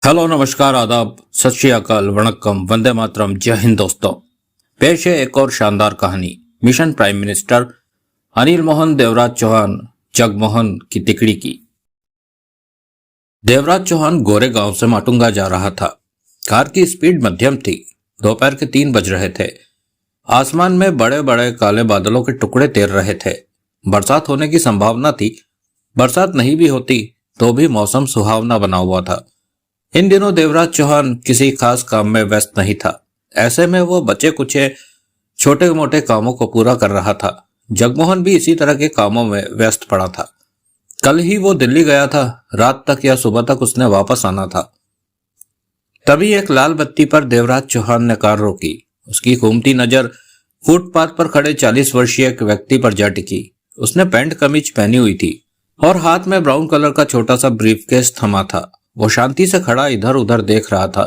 Hello नमस्कार आदाब सत श्री अकाल वणक्कम वंदे मातरम जय हिंद दोस्तों। पेश है एक और शानदार कहानी mission prime minister Anil Mohan Devraj Chauhan Jagmohan की तिकड़ी की। देवराज चौहान गोरे गांव से माटुंगा जा रहा था। कार की स्पीड मध्यम थी। दोपहर के 3 बज रहे थे। आसमान में बड़े बड़े काले बादलों के टुकड़े तैर रहे थे। बरसात होने की संभावना थी। बरसात नहीं भी होती तो भी मौसम सुहावना बना हुआ था। इन दिनों देवराज चौहान किसी खास काम में व्यस्त नहीं था। ऐसे में वो बचे कुचे छोटे मोटे कामों को पूरा कर रहा था। जगमोहन भी इसी तरह के कामों में व्यस्त पड़ा था। कल ही वो दिल्ली गया था। रात तक या सुबह तक उसने वापस आना था। तभी एक लाल बत्ती पर देवराज चौहान ने कार रोकी। उसकी घूमती नजर फुटपाथ पर खड़े 40 वर्षीय एक व्यक्ति पर जा टिकी। उसने पैंट कमीज पहनी हुई थी और हाथ में ब्राउन कलर का छोटा सा ब्रीफकेस थमा था। वो शांति से खड़ा इधर उधर देख रहा था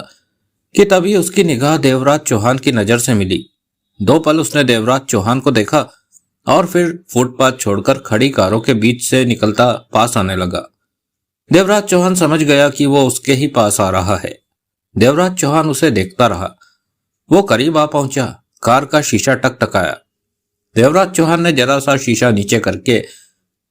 कि तभी उसकी निगाह देवराज चौहान की नजर से मिली। 2 पल उसने देवराज चौहान को देखा और फिर फुटपाथ छोड़कर खड़ी कारों के बीच से निकलता पास आने लगा। देवराज चौहान समझ गया कि वो उसके ही पास आ रहा है। देवराज चौहान उसे देखता रहा। वो करीब आ पहुंचा। कार का शीशा टकटकाया। देवराज चौहान ने जरा सा शीशा नीचे करके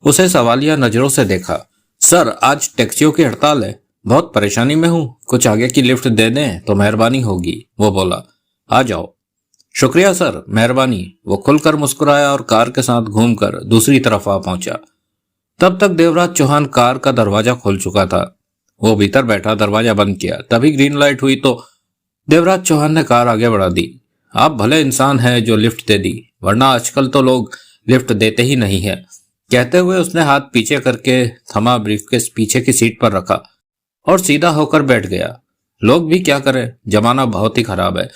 उसे सवालिया नजरों से देखा। सर, आज टैक्सियों की हड़ताल है। बहुत परेशानी में हूं। कुछ आगे की लिफ्ट दे दें तो मेहरबानी होगी। वो बोला। आ जाओ। शुक्रिया सर, मेहरबानी। वो खुलकर मुस्कुराया और कार के साथ घूमकर दूसरी तरफ आ पहुंचा। तब तक देवराज चौहान कार का दरवाजा खोल चुका था। वो भीतर बैठा दरवाजा बंद किया। तभी ग्रीन लाइट हुई तो देवराज चौहान ने कार आगे बढ़ा दी। आप भले इंसान हैं जो लिफ्ट दे दी, वरना आजकल तो लोग लिफ्ट देते ही नहीं है। कहते हुए उसने हाथ पीछे करके थमा ब्रीफकेस पीछे की सीट पर रखा और सीधा होकर बैठ गया। लोग भी क्या करें, जमाना बहुत ही खराब है।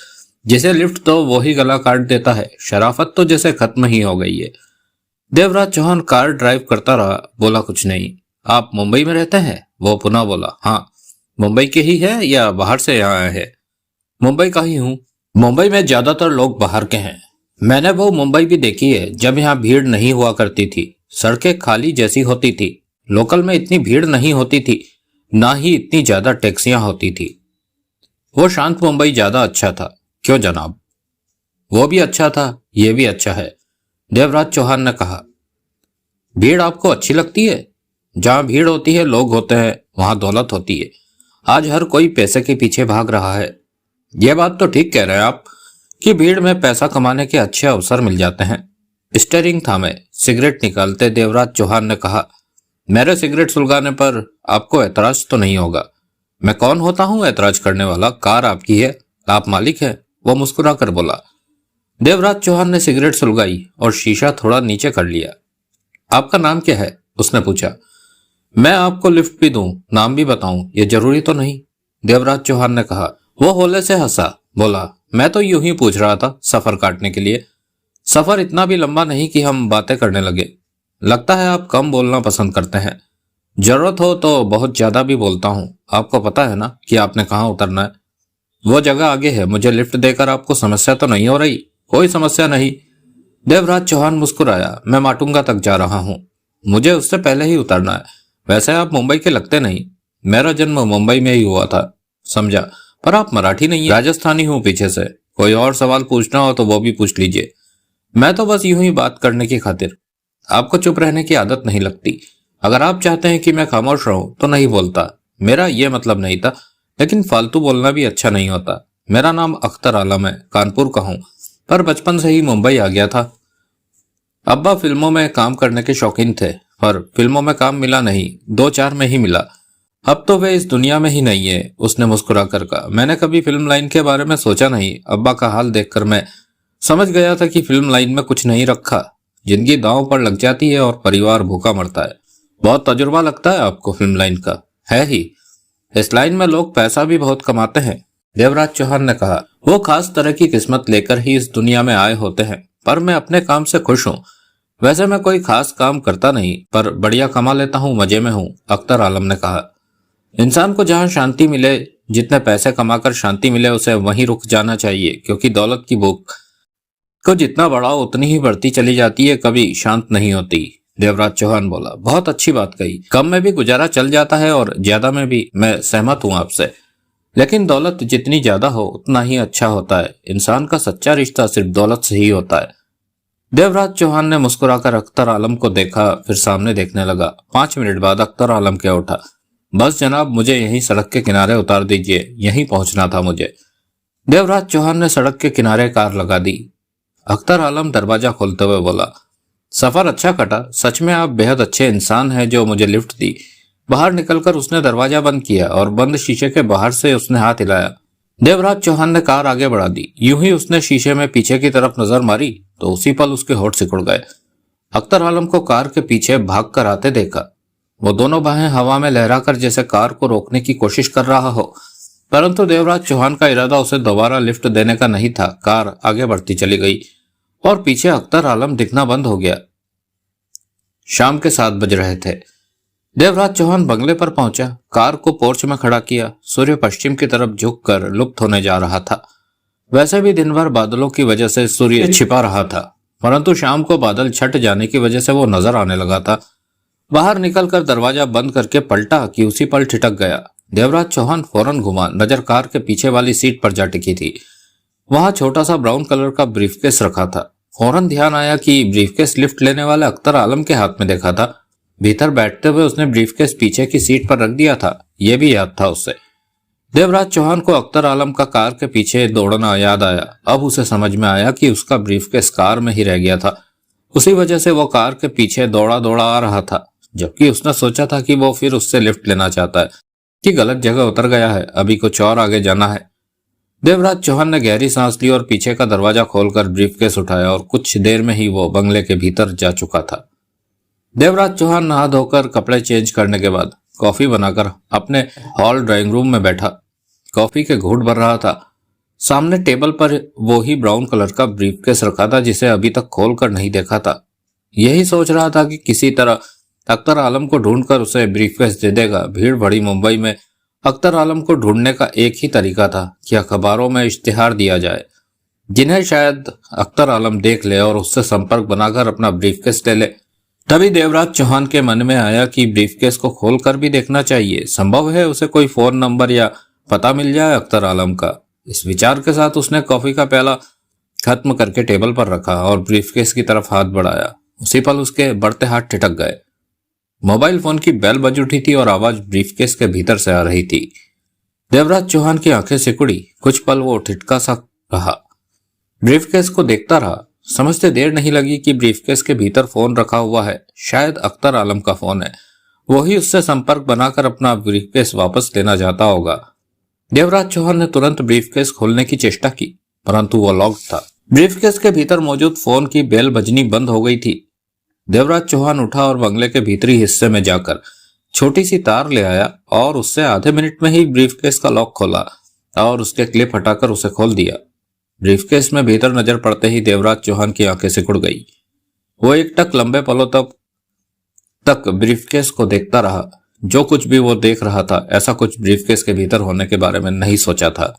जिसे लिफ्ट तो वो ही गला काट देता है। शराफत तो जैसे खत्म ही हो गई है। देवराज चौहान कार ड्राइव करता रहा, बोला कुछ नहीं। आप मुंबई में रहते हैं? वो पुनः बोला। हाँ। मुंबई के ही है या बाहर से यहाँ आए हैं? मुंबई का ही हूँ। मुंबई में ज्यादातर लोग बाहर के हैं। मैंने वो मुंबई भी देखी है जब यहाँ भीड़ नहीं हुआ करती थी। सड़कें खाली जैसी होती थी। लोकल में इतनी भीड़ नहीं होती थी, ना ही इतनी ज्यादा टैक्सियां होती थी। वो शांत मुंबई ज्यादा अच्छा था। क्यों जनाब? वो भी अच्छा था, ये भी अच्छा है, देवराज चौहान ने कहा। भीड़ आपको अच्छी लगती है? जहां भीड़ होती है, लोग होते हैं, वहां दौलत होती है। आज हर कोई पैसे के पीछे भाग रहा है। यह बात तो ठीक कह रहे हैं आप कि भीड़ में पैसा कमाने के अच्छे अवसर मिल जाते हैं। स्टीयरिंग थामे सिगरेट निकालते देवराज चौहान ने कहा। मेरे सिगरेट सुलगाने पर आपको ऐतराज तो नहीं होगा? मैं कौन होता हूं ऐतराज करने वाला? कार आपकी है, आप मालिक हैं। वो मुस्कुरा कर बोला। देवराज चौहान ने सिगरेट सुलगाई और शीशा थोड़ा नीचे कर लिया। आपका नाम क्या है? उसने पूछा। मैं आपको लिफ्ट भी दूं, नाम भी बताऊं, ये जरूरी तो नहीं, देवराज चौहान ने कहा। वो होले से हंसा, बोला। मैं तो यूं ही पूछ रहा था, सफर काटने के लिए। सफर इतना भी लंबा नहीं कि हम बातें करने लगे। लगता है आप कम बोलना पसंद करते हैं। जरूरत हो तो बहुत ज्यादा भी बोलता हूं। आपको पता है ना कि आपने कहाँ उतरना है? वो जगह आगे है। मुझे लिफ्ट देकर आपको समस्या तो नहीं हो रही? कोई समस्या नहीं, देवराज चौहान मुस्कुराया। मैं माटुंगा तक जा रहा हूं। मुझे उससे पहले ही उतरना है। वैसे आप मुंबई के लगते नहीं। मेरा जन्म मुंबई में ही हुआ था, समझा। पर आप मराठी नहीं है। राजस्थानी हूं पीछे से। कोई और सवाल पूछना हो तो वो भी पूछ लीजिए। मैं तो बस यूं ही बात करने की खातिर। आपको चुप रहने की आदत नहीं लगती। अगर आप चाहते हैं कि मैं खामोश रहूं तो नहीं बोलता। मेरा यह मतलब नहीं था, लेकिन फालतू बोलना भी अच्छा नहीं होता। मेरा नाम अख्तर आलम है, कानपुर का हूं, पर बचपन से ही मुंबई आ गया था। अब्बा फिल्मों में काम करने के शौकीन थे, पर फिल्मों में काम मिला नहीं, 2-4 में ही मिला। अब तो वे इस दुनिया में ही नहीं है, उसने मुस्कुरा कर कहा। मैंने कभी फिल्म लाइन के बारे में सोचा नहीं। अब्बा का हाल देखकर मैं समझ गया था कि फिल्म लाइन में कुछ नहीं रखा। जिंदगी दांव पर लग जाती है और परिवार भूखा मरता है। बहुत तजुर्बा लगता है आपको फिल्म लाइन का? है ही। इस लाइन में लोग पैसा भी बहुत कमाते हैं, देवराज चौहान ने कहा। वो खास तरह की किस्मत लेकर ही इस दुनिया में आए होते हैं, पर मैं अपने काम से खुश हूँ। वैसे मैं कोई खास काम करता नहीं, पर बढ़िया कमा लेता हूँ, मजे में हूँ, अख्तर आलम ने कहा। इंसान को जहाँ शांति मिले, जितने पैसे कमाकर शांति मिले, उसे वहीं रुक जाना चाहिए, क्योंकि दौलत की भूख को जितना बढ़ाओ उतनी ही बढ़ती चली जाती है, कभी शांत नहीं होती, देवराज चौहान बोला। बहुत अच्छी बात कही। कम में भी गुजारा चल जाता है और ज्यादा में भी। मैं सहमत हूं आपसे। लेकिन दौलत जितनी ज्यादा हो उतना ही अच्छा होता है। इंसान का सच्चा रिश्ता सिर्फ दौलत से ही होता है। देवराज चौहान ने मुस्कुराकर अख्तर आलम को देखा, फिर सामने देखने लगा। 5 मिनट बाद अख्तर आलम क्या उठा। बस जनाब, मुझे यहीं सड़क के किनारे उतार दीजिए, यहीं पहुंचना था मुझे। देवराज चौहान ने सड़क के किनारे कार लगा दी। अख्तर आलम दरवाजा खोलते हुए बोला, सफर अच्छा कटा, सच में आप बेहद अच्छे इंसान हैं जो मुझे लिफ्ट दी। बाहर निकलकर उसने दरवाजा बंद किया और बंद शीशे के बाहर से उसने हाथ हिलाया। देवराज चौहान ने कार आगे बढ़ा दी। यूं ही उसने शीशे में पीछे की तरफ नजर मारी तो उसी पल उसके होठ सिकुड़ गए। अख्तर आलम को कार के पीछे भाग कर आते देखा। वो दोनों बाहें हवा में लहराकर जैसे कार को रोकने की कोशिश कर रहा हो, परंतु देवराज चौहान का इरादा उसे दोबारा लिफ्ट देने का नहीं था। कार आगे बढ़ती चली गई और पीछे अख्तर आलम दिखना बंद हो गया। शाम के 7 बज रहे थे। देवराज चौहान बंगले पर पहुंचा, कार को पोर्च में खड़ा किया। सूर्य पश्चिम की तरफ झुककर लुप्त होने जा रहा था। वैसे भी दिन भर बादलों की वजह से सूर्य छिपा रहा था, परंतु शाम को बादल छट जाने की वजह से वो नजर आने लगा था। बाहर निकलकर दरवाजा बंद करके पलटा कि उसी पल ठिठक गया। देवराज चौहान फौरन घुमा, नजर कार के पीछे वाली सीट पर जा टिकी थी। वहां छोटा सा ब्राउन कलर का ब्रीफकेस रखा था। फौरन ध्यान आया कि ब्रीफकेस लिफ्ट लेने वाले अख्तर आलम के हाथ में देखा था। भीतर बैठते हुए उसने ब्रीफकेस पीछे की सीट पर रख दिया था, यह भी याद था उससे। देवराज चौहान को अख्तर आलम का कार के पीछे दौड़ना याद आया। अब उसे समझ में आया कि उसका ब्रीफकेस कार में ही रह गया था। उसी वजह से वो कार के पीछे दौड़ा दौड़ा आ रहा था, जबकि उसने सोचा था कि वो फिर उससे लिफ्ट लेना चाहता है, कि गलत जगह उतर गया है, अभी कुछ और आगे जाना है। देवराज चौहान ने गहरी सांस ली और पीछे का दरवाजा खोलकर ब्रीफकेस उठाया और कुछ देर में ही वो बंगले के भीतर जा चुका था। देवराज चौहान नहा धोकर कपड़े चेंज करने के बाद कॉफी बनाकर अपने हॉल ड्राइंग रूम में बैठा। कॉफी के घूंट भर रहा था। सामने टेबल पर वो ही ब्राउन कलर का ब्रीफकेस रखा था जिसे अभी तक खोलकर नहीं देखा था। यही सोच रहा था कि किसी तरह अख्तर आलम को ढूंढकर उसे ब्रीफकेस दे देगा। भीड़ भरी मुंबई में अख्तर आलम को ढूंढने का एक ही तरीका था कि अखबारों में इश्तिहार दिया जाए, जिन्हें शायद अख्तर आलम देख ले और उससे संपर्क बनाकर अपना ब्रीफकेस ले ले। तभी देवराज चौहान के मन में आया कि ब्रीफकेस को खोलकर भी देखना चाहिए, संभव है उसे कोई फोन नंबर या पता मिल जाए अख्तर आलम का। इस विचार के साथ उसने कॉफी का प्याला खत्म करके टेबल पर रखा और ब्रीफकेस की तरफ हाथ बढ़ाया। उसी पल उसके बढ़ते हाथ ठिठक गए। मोबाइल फोन की बेल बज उठी थी और आवाज ब्रीफकेस के भीतर से आ रही थी। देवराज चौहान की आंखें सिकुड़ी। कुछ पल वो ठिठका सा रहा, ब्रीफकेस को देखता रहा। समझते देर नहीं लगी कि ब्रीफकेस के भीतर फोन रखा हुआ है, शायद अख्तर आलम का फोन है। वही उससे संपर्क बनाकर अपना ब्रीफकेस वापस लेना चाहता होगा। देवराज चौहान ने तुरंत ब्रीफकेस खोलने की चेष्टा की, परंतु वो लॉक्ड था। ब्रीफकेस के भीतर मौजूद फोन की बेल बजनी बंद हो गई थी। देवराज चौहान उठा और बंगले के भीतरी हिस्से में जाकर छोटी सी तार ले आया और उससे आधे मिनट में ही ब्रीफकेस का लॉक खोला और उसके क्लिप हटाकर उसे खोल दिया। ब्रीफकेस में भीतर नजर पड़ते ही देवराज चौहान की आंखें सिकुड़ गई। वो एक टक लंबे पलों तक ब्रीफकेस को देखता रहा। जो कुछ भी वो देख रहा था, ऐसा कुछ ब्रीफकेस के भीतर होने के बारे में नहीं सोचा था।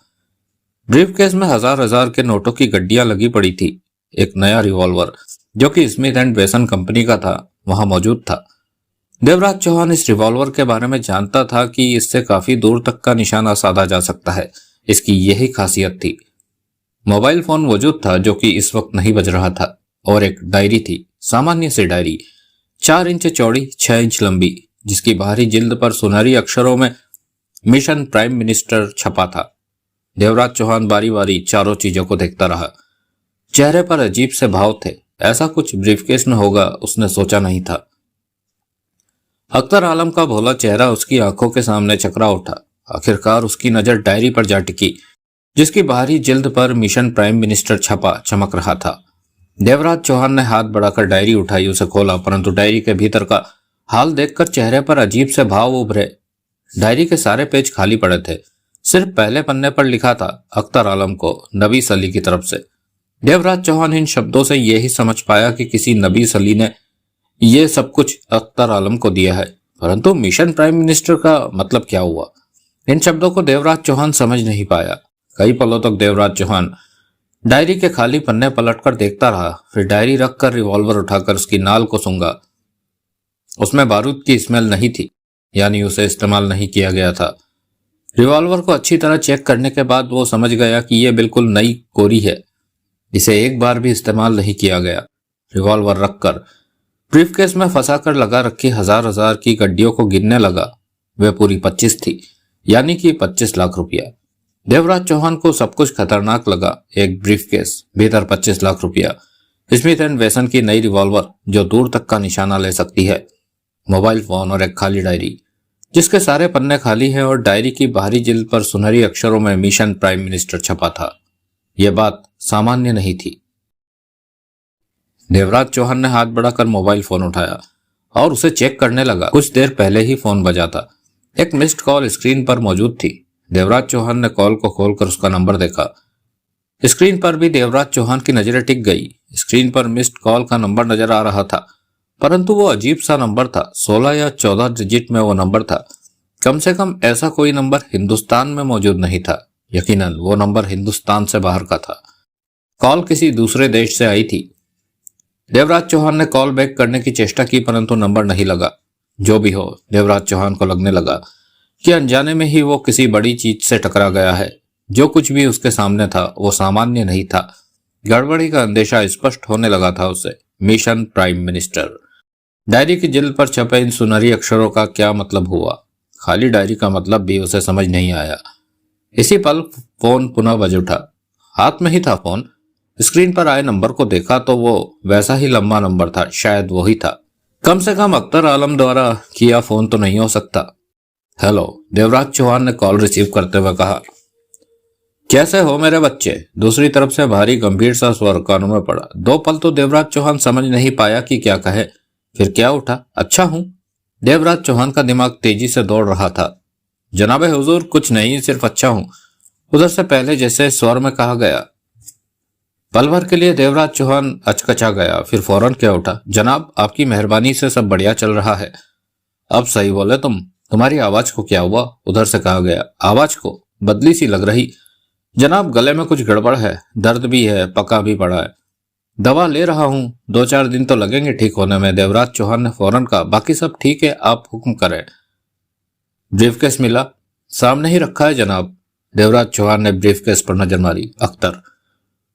ब्रीफकेस में हजार हजार के नोटों की गड्डियां लगी पड़ी थी। एक नया रिवॉल्वर जो कि स्मिथ एंड वेसन कंपनी का था, वहां मौजूद था। देवराज चौहान इस रिवॉल्वर के बारे में जानता था कि इससे काफी दूर तक का निशाना साधा जा सकता है। इसकी यही खासियत थी। मोबाइल फोन मौजूद था जो कि इस वक्त नहीं बज रहा था, और एक डायरी थी, सामान्य सी डायरी, 4 इंच चौड़ी 6 इंच लंबी, जिसकी बाहरी जिल्द पर सुनहरी अक्षरों में मिशन प्राइम मिनिस्टर छपा था। देवराज चौहान बारी बारी चारों चीजों को देखता रहा। चेहरे पर अजीब से भाव थे। ऐसा कुछ ब्रीफकेस में होगा उसने सोचा नहीं था। अख्तर आलम का भोला चेहरा उसकी आंखों के सामने चकरा उठा। आखिरकार उसकी नजर डायरी पर जा टिकी, जिसकी बाहरी जिल्द पर मिशन प्राइम मिनिस्टर छपा चमक रहा था। देवराज चौहान ने हाथ बढ़ाकर डायरी उठाई, उसे खोला, परंतु डायरी के भीतर का हाल देखकर चेहरे पर अजीब से भाव उभरे। डायरी के सारे पेज खाली पड़े थे। सिर्फ पहले पन्ने पर लिखा था अख्तर आलम को नबीस अली की तरफ से। देवराज चौहान इन शब्दों से यही समझ पाया कि किसी नबीस अली ने यह सब कुछ अख्तर आलम को दिया है, परंतु मिशन प्राइम मिनिस्टर का मतलब क्या हुआ? इन शब्दों को देवराज चौहान समझ नहीं पाया। कई पलों तक देवराज चौहान डायरी के खाली पन्ने पलटकर देखता रहा। फिर डायरी रखकर रिवॉल्वर उठाकर उसकी नाल को सूंघा। उसमें बारूद की स्मेल नहीं थी, यानी उसे इस्तेमाल नहीं किया गया था। रिवॉल्वर को अच्छी तरह चेक करने के बाद वो समझ गया कि यह बिल्कुल नई कोरी है, इसे एक बार भी इस्तेमाल नहीं किया गया। रिवॉल्वर रखकर ब्रीफकेस में फंसाकर लगा रखी हजार हजार की गड्डियों को गिनने लगा। वे पूरी 25 थी, यानी कि 25 लाख रुपया। देवराज चौहान को सब कुछ खतरनाक लगा। एक ब्रीफकेस, भीतर 25 लाख रुपया, स्मिथ एंड वेसन की नई रिवॉल्वर जो दूर तक का निशाना ले सकती है, मोबाइल फोन और एक खाली डायरी जिसके सारे पन्ने खाली हैं और डायरी की बाहरी जिल्द पर सुनहरी अक्षरों में मिशन प्राइम मिनिस्टर छपा था। यह बात सामान्य नहीं थी। देवराज चौहान ने हाथ बढ़ाकर मोबाइल फोन उठाया और उसे चेक करने लगा। कुछ देर पहले ही फोन बजा था। एक मिस्ड कॉल स्क्रीन पर मौजूद थी। देवराज चौहान ने कॉल को खोलकर उसका नंबर देखा। स्क्रीन पर भी देवराज चौहान की नजरें टिक गई। स्क्रीन पर मिस्ड कॉल का नंबर नजर आ रहा था, परंतु वो अजीब सा नंबर था। 16 या 14 डिजिट में वो नंबर था। कम से कम ऐसा कोई नंबर हिंदुस्तान में मौजूद नहीं था। यकीनन वो नंबर हिंदुस्तान से बाहर का था। कॉल किसी दूसरे देश से आई थी। देवराज चौहान ने कॉल बैक करने की चेष्टा की, परंतु नंबर नहीं लगा। जो भी हो, देवराज चौहान को लगने लगा कि अनजाने में ही वो किसी बड़ी चीज से टकरा गया है। जो कुछ भी उसके सामने था वो सामान्य नहीं था। गड़बड़ी का अंदेशा स्पष्ट होने लगा था उसे। Mission prime minister. डायरी की जिल्द पर छपे इन सुनहरी अक्षरों का क्या मतलब हुआ? खाली डायरी का मतलब भी उसे समझ नहीं आया। इसी पल फोन पुनः बज उठा। हाथ में ही था फोन। स्क्रीन पर आए नंबर को देखा तो वो वैसा ही लंबा नंबर था। शायद वही था। कम से कम अख्तर आलम द्वारा किया फोन तो नहीं हो सकता। हेलो, देवराज चौहान ने कॉल रिसीव करते हुए कहा। कैसे हो मेरे बच्चे? दूसरी तरफ से भारी गंभीर सा स्वर कानों में पड़ा। 2 पल तो देवराज चौहान समझ नहीं पाया कि क्या कहे, फिर क्या उठा। अच्छा हूं। देवराज चौहान का दिमाग तेजी से दौड़ रहा था। जनाबे हुजूर, कुछ नहीं, सिर्फ अच्छा हूं, उधर से पहले जैसे स्वर में कहा गया। पल भर के लिए देवराज चौहान अचकचा गया, फिर फौरन क्या उठा। जनाब, आपकी मेहरबानी से सब बढ़िया चल रहा है। अब सही बोले तुम्हारी आवाज को क्या हुआ? उधर से कहा गया। आवाज को बदली सी लग रही। जनाब, गले में कुछ गड़बड़ है, दर्द भी है, पका भी पड़ा है। दवा ले रहा हूं, 2-4 दिन तो लगेंगे ठीक होने में। देवराज चौहान ने फौरन कहा। बाकी सब ठीक है, आप हुक्म करें। ब्रीफकेस मिला? सामने ही रखा है जनाब। देवराज चौहान ने ब्रीफकेस पर नजर मारी। अख्तर।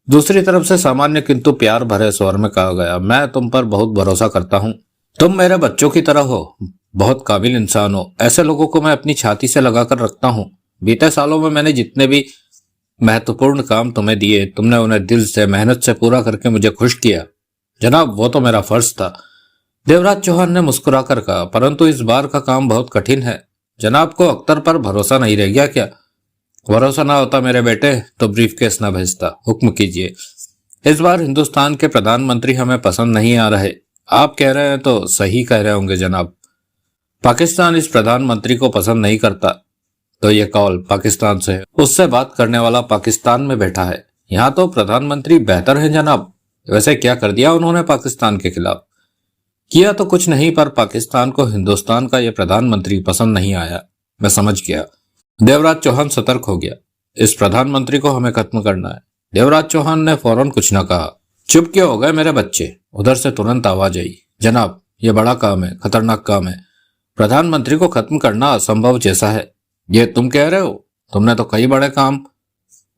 दूसरी तरफ से सामान्य किंतु प्यार भरे स्वर में कहा गया। मैं तुम पर बहुत भरोसा करता हूं। तुम मेरे बच्चों की तरह हो, बहुत काबिल इंसान हो। ऐसे लोगों को मैं अपनी छाती से लगाकर रखता हूं। बीते सालों में मैंने जितने भी महत्वपूर्ण काम तुम्हें दिए, तुमने उन्हें दिल से मेहनत से पूरा करके मुझे खुश किया। जनाब, वो तो मेरा फर्ज था। देवराज चौहान ने मुस्कुराकर कहा। परंतु इस बार का काम बहुत कठिन है। जनाब को अख्तर पर भरोसा नहीं रह गया क्या? भरोसा ना होता मेरे बेटे तो ब्रीफकेस ना भेजता। हुक्म कीजिए। इस बार हिंदुस्तान के प्रधानमंत्री हमें पसंद नहीं आ रहे। आप कह रहे हैं तो सही कह रहे होंगे जनाब। पाकिस्तान इस प्रधानमंत्री को पसंद नहीं करता। तो ये कॉल पाकिस्तान से है। उससे बात करने वाला पाकिस्तान में बैठा है। यहाँ तो प्रधानमंत्री बेहतर है जनाब। वैसे क्या कर दिया उन्होंने पाकिस्तान के खिलाफ? किया तो कुछ नहीं, पर पाकिस्तान को हिंदुस्तान का ये प्रधानमंत्री पसंद नहीं आया। मैं समझ गया। देवराज चौहान सतर्क हो गया। इस प्रधानमंत्री को हमें खत्म करना है। देवराज चौहान ने फौरन कुछ न कहा। चुप क्यों हो गए मेरे बच्चे? उधर से तुरंत आवाज आई। जनाब, ये बड़ा काम है, खतरनाक काम है। प्रधानमंत्री को खत्म करना असंभव जैसा है। ये तुम कह रहे हो? तुमने तो कई बड़े काम।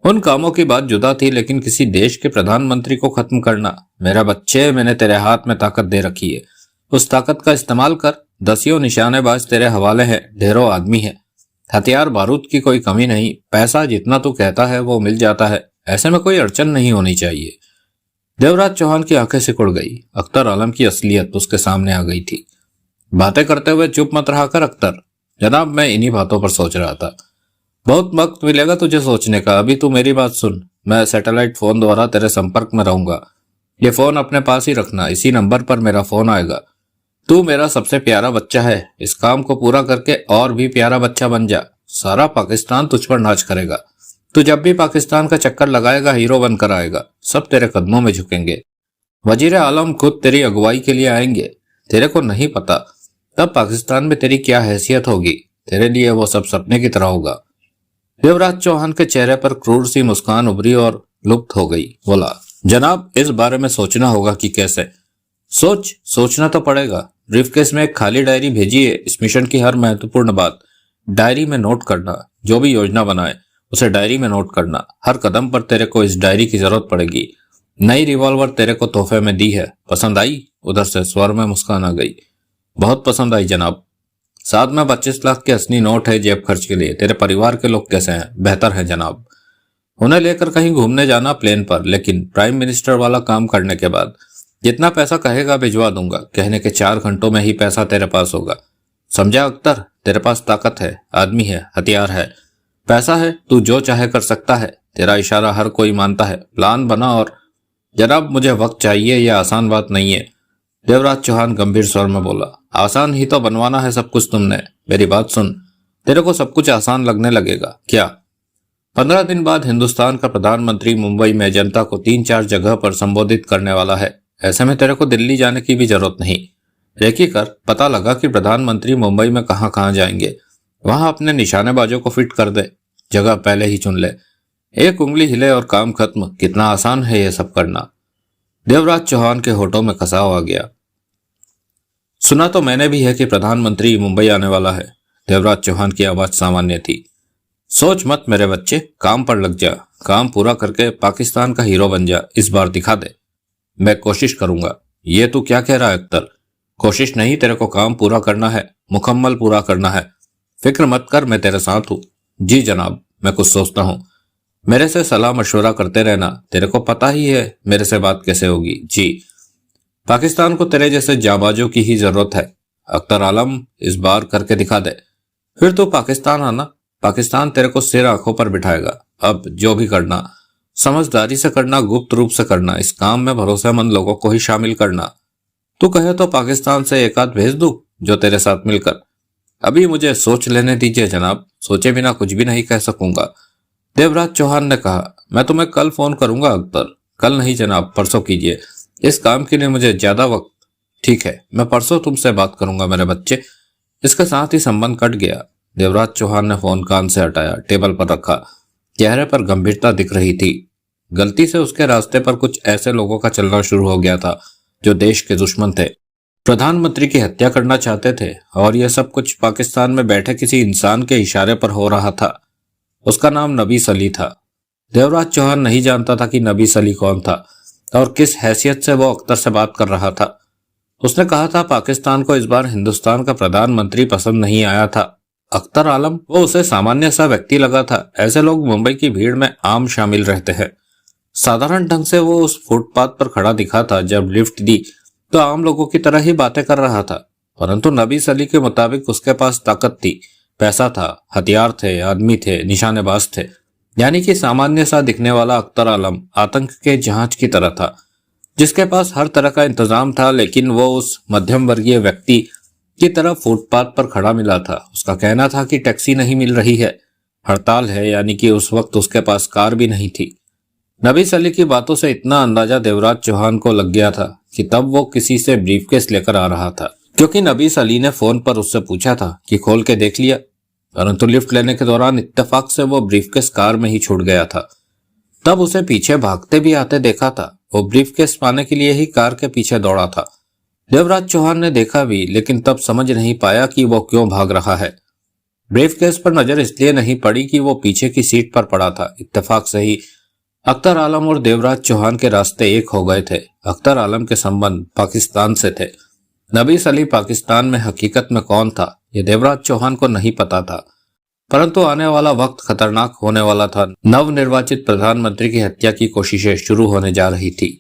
उन कामों की बात जुदा थी, लेकिन किसी देश के प्रधानमंत्री को खत्म करना। मेरा बच्चे, मैंने तेरे हाथ में ताकत दे रखी है। उस ताकत का इस्तेमाल कर। 10 निशानेबाज तेरे हवाले हैं। ढेरों आदमी है। हथियार बारूद की कोई कमी नहीं। पैसा जितना तू कहता है वो मिल जाता है। ऐसे में कोई अड़चन नहीं होनी चाहिए। देवराज चौहान की आंखें सिकुड़ गई। अख्तर आलम की असलियत उसके सामने आ गई थी। बातें करते हुए चुप मत रहा कर अख्तर। जनाब, मैं इन्हीं बातों पर सोच रहा था। बहुत वक्त मिलेगा तुझे सोचने का। अभी तू मेरी बात सुन। मैं सैटेलाइट फोन द्वारा तेरे संपर्क में रहूंगा। ये फोन अपने पास ही रखना। इसी नंबर पर मेरा फोन आएगा। तू मेरा सबसे प्यारा बच्चा है। इस काम को पूरा करके और भी प्यारा बच्चा बन जा। सारा पाकिस्तान तुझ पर नाच करेगा। तू जब भी पाकिस्तान का चक्कर लगाएगा, हीरो बनकर आएगा। सब तेरे कदमों में झुकेंगे। वजीर आलम खुद तेरी अगुवाई के लिए आएंगे। तेरे को नहीं पता तब पाकिस्तान में तेरी क्या हैसियत होगी। तेरे लिए वो सब सपने की तरह होगा। देवराज चौहान के चेहरे पर क्रूर सी मुस्कान उभरी और लुप्त हो गई। बोला, जनाब, इस बारे में सोचना होगा कि कैसे। सोचना तो पड़ेगा। ब्रीफकेस में एक खाली डायरी भेजिए। इस मिशन की हर महत्वपूर्ण बात डायरी में नोट करना, जो भी योजना बनाए उसे डायरी में नोट करना। हर कदम पर तेरे को इस डायरी की जरूरत पड़ेगी। नई रिवॉल्वर तेरे को तोहफे में दी है, पसंद आई? उधर से स्वर में मुस्कान आ गई। बहुत पसंद आई जनाब। साथ में 25 लाख के असली नोट है जेब खर्च के लिए। तेरे परिवार के लोग कैसे हैं? बेहतर है जनाब। उन्हें लेकर कहीं घूमने जाना प्लेन पर, लेकिन प्राइम मिनिस्टर वाला काम करने के बाद जितना पैसा कहेगा भिजवा दूंगा। कहने के 4 घंटों में ही पैसा तेरे पास होगा। समझा अख्तर? तेरे पास ताकत है, आदमी है, हथियार है, पैसा है, तू जो चाहे कर सकता है। तेरा इशारा हर कोई मानता है। प्लान बना और जनाब मुझे वक्त चाहिए, यह आसान बात नहीं है। देवराज चौहान गंभीर स्वर में बोला। आसान ही तो बनवाना है सब कुछ तुमने। मेरी बात सुन, तेरे को सब कुछ आसान लगने लगेगा क्या? 15 दिन बाद हिंदुस्तान का प्रधानमंत्री मुंबई में जनता को 3-4 जगह पर संबोधित करने वाला है। ऐसे में तेरे को दिल्ली जाने की भी जरूरत नहीं। रेकी कर, पता लगा कि प्रधानमंत्री मुंबई में कहां कहां जाएंगे, वहां अपने निशानेबाजों को फिट कर दे। जगह पहले ही चुन ले, एक उंगली हिले और काम खत्म। कितना आसान है यह सब करना। देवराज चौहान के होठों में खसाव आ गया। सुना तो मैंने भी है कि प्रधानमंत्री मुंबई आने वाला है। देवराज चौहान की आवाज सामान्य थी। सोच मत मेरे बच्चे, काम पर लग जा। काम पूरा करके पाकिस्तान का हीरो बन जा। इस बार दिखा दे। मैं कोशिश करूंगा। ये तू क्या कह रहा है अख्तर? कोशिश नहीं, तेरे को काम पूरा करना है, मुकम्मल पूरा करना है। फिक्र मत कर, मैं तेरे साथ हूं। जी जनाब, मैं कुछ सोचता हूं। मेरे से सलाह मशवरा करते रहना। तेरे को पता ही है मेरे से बात कैसे होगी। जी। पाकिस्तान को तेरे जैसे जाबाजों की ही जरूरत है। अख्तर आलम, इस बार करके दिखा दे। फिर तो पाकिस्तान आना। पाकिस्तान तेरे को सिर आंखों पर बिठाएगा। अब जो भी करना समझदारी से करना, गुप्त रूप से करना। इस काम में भरोसेमंद लोगों को ही शामिल करना। तू कहे तो पाकिस्तान से एक आध भेज दूं जो तेरे साथ मिलकर। अभी मुझे सोच लेने दीजिए जनाब, सोचे बिना कुछ भी नहीं कह सकूंगा। देवराज चौहान ने कहा। मैं तुम्हें कल फोन करूंगा अख्तर। कल नहीं जनाब, परसों कीजिए। इस काम के लिए मुझे ज्यादा वक्त। ठीक है, मैं परसों तुमसे बात करूंगा मेरे बच्चे। इसके साथ ही संबंध कट गया। देवराज चौहान ने फोन कान से हटाया, टेबल पर रखा। चेहरे पर गंभीरता दिख रही थी। गलती से उसके रास्ते पर कुछ ऐसे लोगों का चलना शुरू हो गया था जो देश के दुश्मन थे, प्रधानमंत्री की हत्या करना चाहते थे, और यह सब कुछ पाकिस्तान में बैठे किसी इंसान के इशारे पर हो रहा था। उसका नाम नबीस अली था। देवराज चौहान नहीं जानता था कि नबीस अली कौन था और किस हैसियत से वो अख्तर से बात कर रहा था। उसने कहा था पाकिस्तान को इस बार हिंदुस्तान का प्रधानमंत्री पसंद नहीं आया था। अख्तर आलम, वो उसे सामान्य सा व्यक्ति लगा था। ऐसे लोग मुंबई की भीड़ में आम शामिल रहते हैं। साधारण ढंग से वो उस फुटपाथ पर खड़ा दिखा था। जब लिफ्ट दी तो आम लोगों की तरह ही बातें कर रहा था, परंतु नबीस अली के मुताबिक उसके पास ताकत थी, पैसा था, हथियार थे, आदमी थे, निशानेबाज थे। यानी कि सामान्य सा दिखने वाला अख्तर आलम आतंक के जहाज की तरह था, जिसके पास हर तरह का इंतजाम था, लेकिन वो उस मध्यम वर्गीय व्यक्ति की तरह फुटपाथ पर खड़ा मिला था। उसका कहना था कि टैक्सी नहीं मिल रही है, हड़ताल है, यानी कि उस वक्त उसके पास कार भी नहीं थी। नबीस अली की बातों से इतना अंदाजा देवराज चौहान को लग गया था कि तब वो किसी से ब्रीफकेस लेकर आ रहा था, क्योंकि नबीस अली ने फोन पर उससे पूछा था कि खोल के देख लिया। परंतु लिफ्ट लेने के दौरान इत्तेफाक से वो ब्रीफकेस कार में ही छूट गया था। तब उसे पीछे भागते भी आते देखा था। वो ब्रीफकेस पाने के लिए ही कार के पीछे दौड़ा था। देवराज चौहान ने देखा भी, लेकिन तब समझ नहीं पाया कि वो क्यों भाग रहा है। ब्रीफकेस पर नजर इसलिए नहीं पड़ी कि वो पीछे की सीट पर पड़ा था। इत्तेफाक से ही अख्तर आलम और देवराज चौहान के रास्ते एक हो गए थे। अख्तर आलम के संबंध पाकिस्तान से थे। नबीस अली पाकिस्तान में हकीकत में कौन था, यह देवराज चौहान को नहीं पता था, परंतु आने वाला वक्त खतरनाक होने वाला था। नवनिर्वाचित प्रधानमंत्री की हत्या की कोशिशें शुरू होने जा रही थी।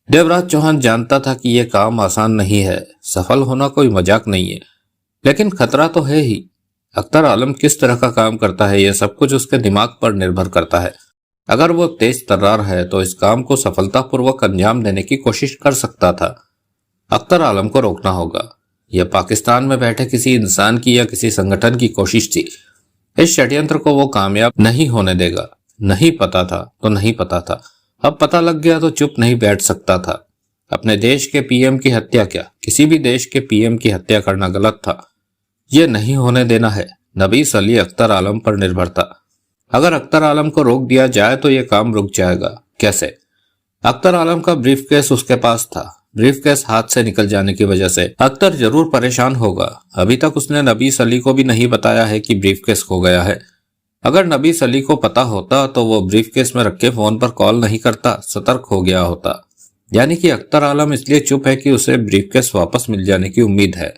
देवराज चौहान जानता था कि यह काम आसान नहीं है, सफल होना कोई मजाक नहीं है, लेकिन खतरा तो है ही। अख्तर आलम किस तरह का काम करता है, यह सब कुछ उसके दिमाग पर निर्भर करता है। अगर वो तेज तर्रार है तो इस काम को सफलतापूर्वक अंजाम देने की कोशिश कर सकता था। अख्तर आलम को रोकना होगा। यह पाकिस्तान में बैठे किसी इंसान की या किसी संगठन की कोशिश थी। इस षड्यंत्र को वो कामयाब नहीं होने देगा। नहीं पता था तो नहीं पता था, अब पता लग गया तो चुप नहीं बैठ सकता था। अपने देश के पीएम की हत्या, क्या किसी भी देश के पीएम की हत्या करना गलत था। यह नहीं होने देना है। नबीस अली अख्तर आलम पर निर्भर था। अगर अख्तर आलम को रोक दिया जाए तो यह काम रुक जाएगा। कैसे? अख्तर आलम का ब्रीफकेस उसके पास था। ब्रीफकेस हाथ से निकल जाने की वजह से अख्तर जरूर परेशान होगा। अभी तक उसने नबीस अली को भी नहीं बताया है कि ब्रीफकेस खो गया है। अगर नबीस अली को पता होता तो वो ब्रीफकेस में रखे फोन पर कॉल नहीं करता, सतर्क हो गया होता। यानी कि अख्तर आलम इसलिए चुप है कि उसे ब्रीफकेस वापस मिल जाने की उम्मीद है।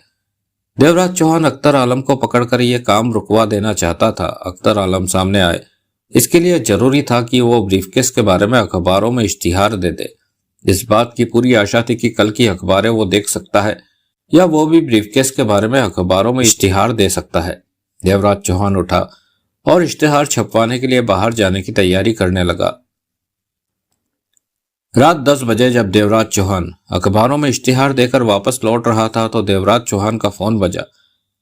देवराज चौहान अख्तर आलम को पकड़कर यह काम रुकवा देना चाहता था। अख्तर आलम सामने आए, इसके लिए जरूरी था कि वो ब्रीफकेस के बारे में अखबारों में इश्तिहार दे दे। इस बात की पूरी आशा थी कि कल की अखबारें वो देख सकता है या वो भी ब्रीफकेस के बारे में अखबारों में इश्तिहार दे सकता है। देवराज चौहान उठा और इश्तिहार छपवाने के लिए बाहर जाने की तैयारी करने लगा। रात 10 बजे जब देवराज चौहान अखबारों में इश्तिहार देकर वापस लौट रहा था तो देवराज चौहान का फोन बजा।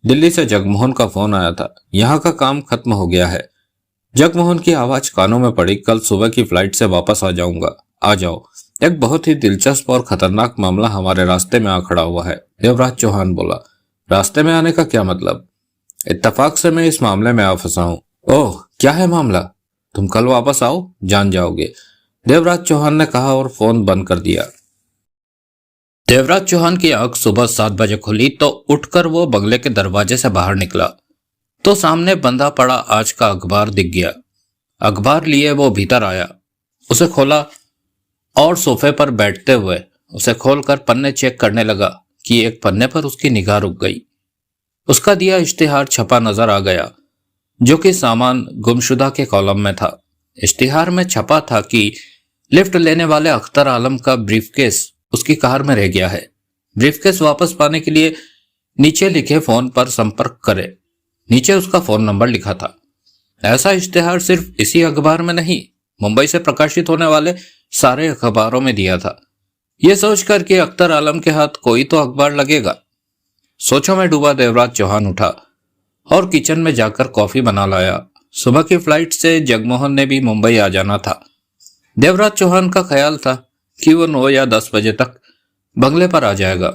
दिल्ली से जगमोहन का फोन आया था। यहाँ का काम खत्म हो गया है। जगमोहन की आवाज कानों में पड़ी। कल सुबह की फ्लाइट से वापस आ जाऊंगा, आ जाओ। एक बहुत ही दिलचस्प और खतरनाक मामला हमारे रास्ते में आ खड़ा हुआ है। देवराज चौहान बोला। रास्ते में आने का क्या मतलब? इत्तेफाक से मैं इस मामले में आ फंसा हूं। ओह, क्या है मामला? तुम कल वापस आओ, जान जाओगे, देवराज चौहान ने कहा और फोन बंद कर दिया। देवराज चौहान की आंख सुबह 7 बजे खुली तो उठकर वो बंगले के दरवाजे से बाहर निकला तो सामने बंधा पड़ा आज का अखबार दिख गया। अखबार लिए वो भीतर आया, उसे खोला और सोफे पर बैठते हुए उसे खोलकर पन्ने चेक करने लगा कि एक पन्ने पर उसकी निगाह रुक गई। उसका दिया इश्तिहार छपा नजर आ गया जो कि सामान गुमशुदा के कॉलम में था। इश्तिहार में छपा था कि लिफ्ट लेने वाले अख्तर आलम का ब्रीफकेस उसकी कार में रह गया है। ब्रीफकेस वापस पाने के लिए नीचे लिखे फोन पर संपर्क करें। नीचे उसका फोन नंबर लिखा था। ऐसा इश्तिहार सिर्फ इसी अखबार में नहीं, मुंबई से प्रकाशित होने वाले सारे अखबारों में दिया था। यह सोचकर कि अख्तर आलम के हाथ कोई तो अखबार लगेगा। सोचों में डूबा देवराज चौहान उठा और किचन में जाकर कॉफी बना लाया। सुबह की फ्लाइट से जगमोहन ने भी मुंबई आ जाना था। देवराज चौहान का ख्याल था कि वो 9 या 10 बजे तक बंगले पर आ जाएगा।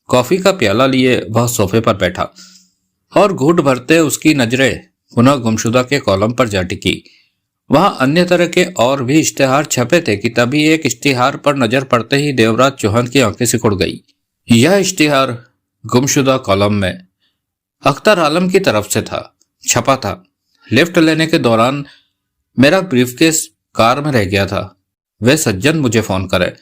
कॉफी का प्याला लिए वह सोफे पर बैठा और घूंट भरते उसकी नजरें पुनः गुमशुदा के कॉलम पर जा टिकी। वहां अन्य तरह के और भी इश्तिहार छपे थे कि तभी एक इश्तिहार पर नजर पड़ते ही देवराज चौहान की आंखें सिकुड़ गई। यह इश्तिहार गुमशुदा कॉलम में अख्तर आलम की तरफ से था, छपा था। लिफ्ट लेने के दौरान मेरा ब्रीफकेस कार में रह गया था। वे सज्जन मुझे फोन करे।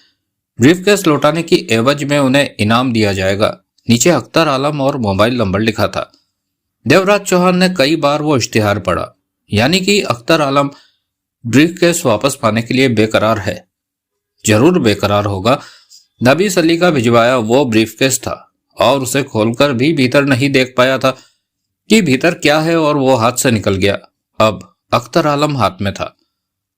ब्रीफकेस लौटाने की एवज में उन्हें इनाम दिया जाएगा। नीचे अख्तर आलम और मोबाइल नंबर लिखा था। देवराज चौहान ने कई बार वो इश्तिहार पढ़ा। यानी कि अख्तर आलम ब्रीफकेस वापस पाने के लिए बेकरार है। जरूर बेकरार होगा। नबीस अली का भिजवाया वो ब्रीफकेस था और उसे खोलकर भी भीतर नहीं देख पाया था कि भीतर क्या है और वो हाथ से निकल गया। अब अख्तर आलम हाथ में था।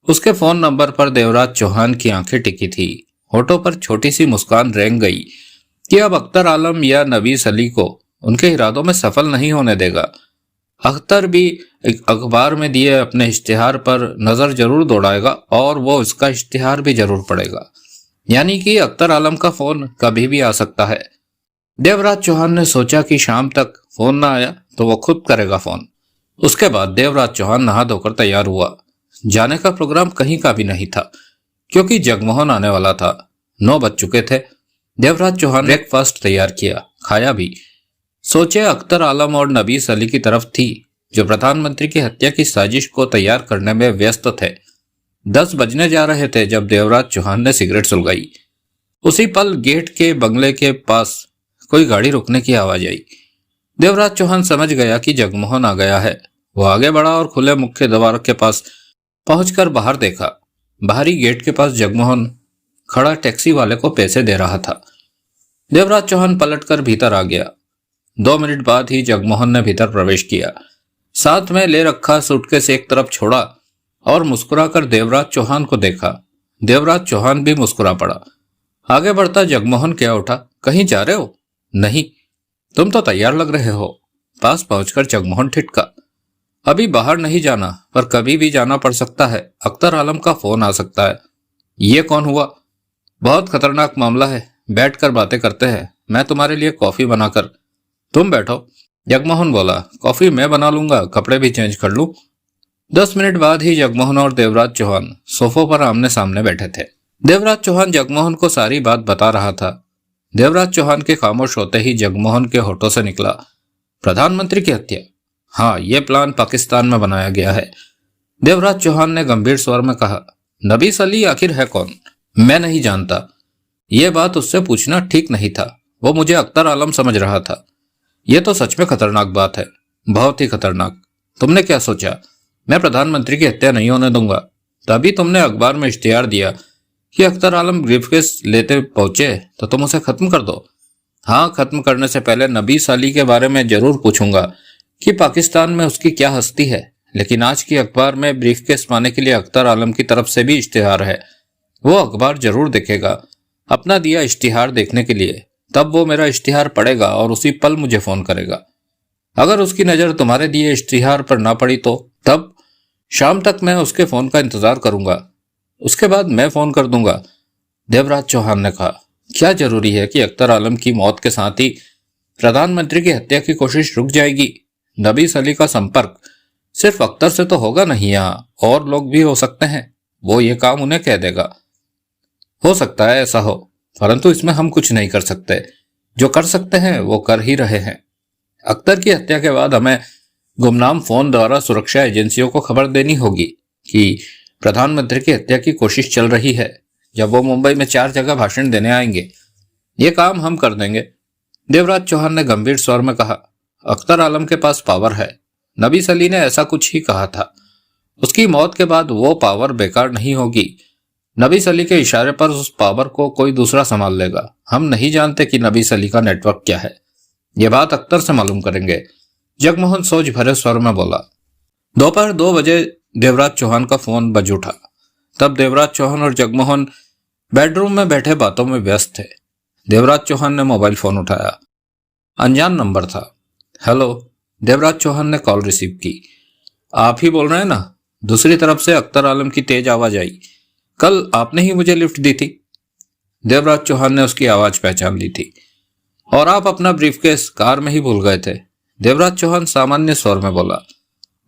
उसके फोन नंबर पर देवराज चौहान की आंखें टिकी थी। होठों पर छोटी सी मुस्कान रेंग गई कि अब अख्तर आलम या नबीस अली को उनके इरादों में सफल नहीं होने देगा। अख्तर भी अखबार में दिए अपने इश्तिहार पर नजर जरूर दौड़ाएगा और वो इसका इश्तिहार भी जरूर पड़ेगा। यानी कि अख्तर आलम का फोन कभी भी आ सकता है। देवराज चौहान ने सोचा कि शाम तक फोन ना आया तो वो खुद करेगा फोन। उसके बाद देवराज चौहान नहा धोकर तैयार हुआ। जाने का प्रोग्राम कहीं का भी नहीं था क्योंकि जगमोहन आने वाला था। 9 बज चुके थे। देवराज चौहान ब्रेकफास्ट तैयार किया, खाया भी। सोचे अख्तर आलम और नबीस अली की तरफ थी जो प्रधानमंत्री की हत्या की साजिश को तैयार करने में व्यस्त थे। 10 बजने जा रहे थे जब देवराज चौहान ने सिगरेट सुलगाई। उसी पल गेट के बंगले के पास कोई गाड़ी रुकने की आवाज आई। देवराज चौहान समझ गया कि जगमोहन आ गया है। वो आगे बढ़ा और खुले मुख्य द्वार के पास पहुंचकर बाहर देखा। बाहरी गेट के पास जगमोहन खड़ा टैक्सी वाले को पैसे दे रहा था। देवराज चौहान पलटकर भीतर आ गया। 2 मिनट बाद ही जगमोहन ने भीतर प्रवेश किया। साथ में ले रखा सूटकेस एक तरफ छोड़ा और मुस्कुराकर देवराज चौहान को देखा। देवराज चौहान भी मुस्कुरा पड़ा। आगे बढ़ता जगमोहन क्या उठा, कहीं जा रहे हो? नहीं, तुम तो तैयार लग रहे हो। पास पहुंचकर जगमोहन ठिठका। अभी बाहर नहीं जाना, पर कभी भी जाना पड़ सकता है। अख्तर आलम का फोन आ सकता है। ये कौन हुआ? बहुत खतरनाक मामला है। बैठकर बातें करते हैं। मैं तुम्हारे लिए कॉफी बनाकर। तुम बैठो, जगमोहन बोला। कॉफी मैं बना लूंगा, कपड़े भी चेंज कर लूं। 10 मिनट बाद ही जगमोहन और देवराज चौहान सोफों पर आमने सामने बैठे थे। देवराज चौहान जगमोहन को सारी बात बता रहा था। देवराज चौहान के खामोश होते ही जगमोहन के होठों से निकला, प्रधानमंत्री की हत्या? हाँ, यह प्लान पाकिस्तान में बनाया गया है। देवराज चौहान ने गंभीर स्वर में कहा, नबीस अली आखिर है कौन? मैं नहीं जानता। यह बात उससे पूछना ठीक नहीं था। वो मुझे अख्तर आलम समझ रहा था। यह तो सच में खतरनाक बात है, बहुत ही खतरनाक। तुमने क्या सोचा मैं प्रधानमंत्री की हत्या नहीं होने दूंगा? तभी तुमने अखबार में इश्तिहार दिया कि अख्तर आलम ब्रीफकेस लेते पहुंचे तो तुम उसे खत्म कर दो। हाँ, खत्म करने से पहले नबीस अली के बारे में जरूर पूछूंगा कि पाकिस्तान में उसकी क्या हस्ती है। लेकिन आज की अखबार में ब्रीफकेस पाने के लिए अख्तर आलम की तरफ से भी इश्तिहार है। वो अखबार जरूर देखेगा अपना दिया इश्तिहार देखने के लिए। तब वो मेरा इश्तिहार पढ़ेगा और उसी पल मुझे फोन करेगा। अगर उसकी नजर तुम्हारे दिए इश्तिहार पर ना पड़ी तो तब शाम तक मैं उसके फोन का इंतजार करूंगा। उसके बाद मैं फोन कर दूंगा। देवराज चौहान ने कहा, क्या जरूरी है कि अख्तर आलम की मौत के साथ ही प्रधानमंत्री की हत्या की कोशिश रुक जाएगी? नबीस अली का संपर्क सिर्फ अख्तर से तो होगा नहीं, यहाँ और लोग भी हो सकते हैं। वो ये काम उन्हें कह देगा। हो सकता है ऐसा हो, परंतु इसमें हम कुछ नहीं कर सकते। जो कर सकते हैं वो कर ही रहे हैं। अख्तर की हत्या के बाद हमें गुमनाम फोन द्वारा सुरक्षा एजेंसियों को खबर देनी होगी कि प्रधानमंत्री की हत्या की कोशिश चल रही है। जब वो मुंबई में 4 जगह भाषण देने आएंगे, ये काम हम कर देंगे। देवराज चौहान ने गंभीर स्वर में कहा, अख्तर आलम के पास पावर है। नबीस अली ने ऐसा कुछ ही कहा था। उसकी मौत के बाद वो पावर बेकार नहीं होगी। नबीस अली के इशारे पर उस पावर को कोई दूसरा संभाल लेगा। हम नहीं जानते कि नबीस अली का नेटवर्क क्या है। ये बात अख्तर से मालूम करेंगे। जगमोहन सोच भरे स्वर में बोला। दोपहर 2 बजे देवराज चौहान का फोन बज उठा। तब देवराज चौहान और जगमोहन बेडरूम में बैठे बातों में व्यस्त थे। देवराज चौहान ने मोबाइल फोन उठाया। अनजान नंबर था। हेलो। देवराज चौहान ने कॉल रिसीव की। आप ही बोल रहे हैं ना? दूसरी तरफ से अख्तर आलम की तेज आवाज आई। कल आपने ही मुझे लिफ्ट दी थी। देवराज चौहान ने उसकी आवाज पहचान ली थी। और आप अपना ब्रीफकेस कार में ही भूल गए थे। देवराज चौहान सामान्य स्वर में बोला।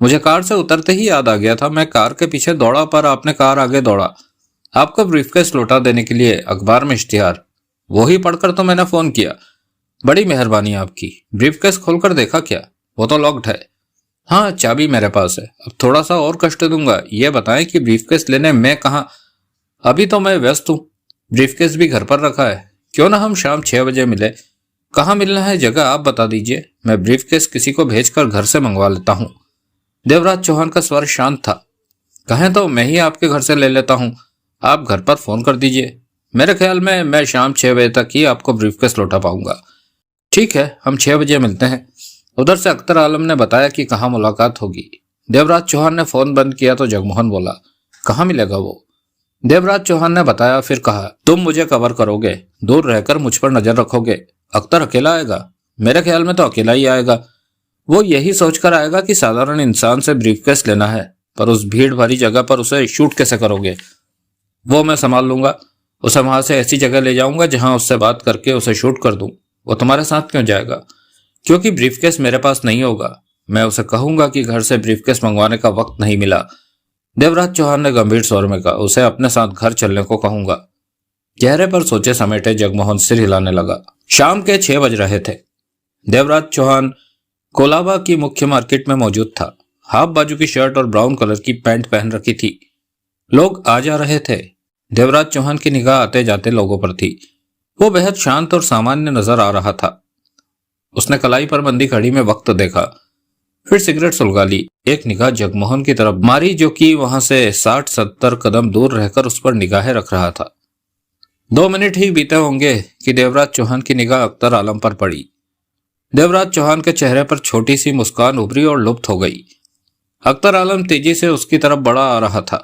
मुझे कार से उतरते ही याद आ गया था। मैं कार के पीछे दौड़ा पर आपने कार आगे दौड़ा। आपका ब्रीफकेस लौटा देने के लिए अखबार में इश्तिहार, वो ही पढ़कर तो मैंने फोन किया। बड़ी मेहरबानी आपकी। ब्रीफकेस खोलकर देखा क्या? वो तो लॉक्ड है। हाँ, चाबी मेरे पास है। अब थोड़ा सा और कष्ट दूंगा। ये बताएं कि ब्रीफकेस लेने मैं कहाँ? अभी तो मैं व्यस्त हूँ। ब्रीफकेस भी घर पर रखा है। क्यों ना हम शाम 6 बजे मिले? कहाँ मिलना है जगह आप बता दीजिए। मैं ब्रीफकेस किसी को भेजकर घर से मंगवा लेता हूँ। देवराज चौहान का स्वर शांत था। कहें तो मैं ही आपके घर से ले लेता हूँ। आप घर पर फोन कर दीजिए। मेरे ख्याल में मैं शाम 6 बजे तक ही आपको ब्रीफकेस लौटा पाऊंगा। ठीक है, हम 6 बजे मिलते हैं। उधर से अख्तर आलम ने बताया कि कहाँ मुलाकात होगी। देवराज चौहान ने फोन बंद किया तो जगमोहन बोला, कहाँ मिलेगा वो? देवराज चौहान ने बताया, फिर कहा, तुम मुझे कवर करोगे, दूर रहकर मुझ पर नजर रखोगे। अख्तर अकेला आएगा? मेरे ख्याल में तो अकेला ही आएगा। वो यही सोचकर आएगा कि साधारण इंसान से ब्रीफकेस लेना है, पर उस भीड़ भरी जगह पर उसे शूट कैसे करोगे? वो मैं संभाल लूंगा। उसे वहां से ऐसी जगह ले जाऊंगा जहां उससे बात करके उसे शूट कर दूं। वो तुम्हारे साथ क्यों जाएगा? क्योंकि ब्रीफकेस मेरे पास नहीं होगा। मैं उसे कहूंगा कि घर से ब्रीफकेस मंगवाने का वक्त नहीं मिला। देवराज चौहान ने गंभीर स्वर में कहा, उसे अपने साथ घर चलने को कहूंगा। चेहरे पर सोचे समेटे जगमोहन सिर हिलाने लगा। शाम के 6 बज रहे थे। देवराज चौहान कोलाबा की मुख्य मार्केट में मौजूद था। हाफ बाजू की शर्ट और ब्राउन कलर की पैंट पहन रखी थी। लोग आ जा रहे थे। देवराज चौहान की निगाह आते जाते लोगों पर थी। वो बेहद शांत और सामान्य नजर आ रहा था। उसने कलाई पर बंदी घड़ी में वक्त देखा, फिर सिगरेट सुलगा ली। एक निगाह जगमोहन की तरफ मारी, जो कि वहां से 60-70 कदम दूर रहकर उस पर निगाहें रख रहा था। 2 मिनट ही बीते होंगे कि देवराज चौहान की निगाह अख्तर आलम पर पड़ी। देवराज चौहान के चेहरे पर छोटी सी मुस्कान उभरी और लुप्त हो गई। अख्तर आलम तेजी से उसकी तरफ बढ़ा आ रहा था।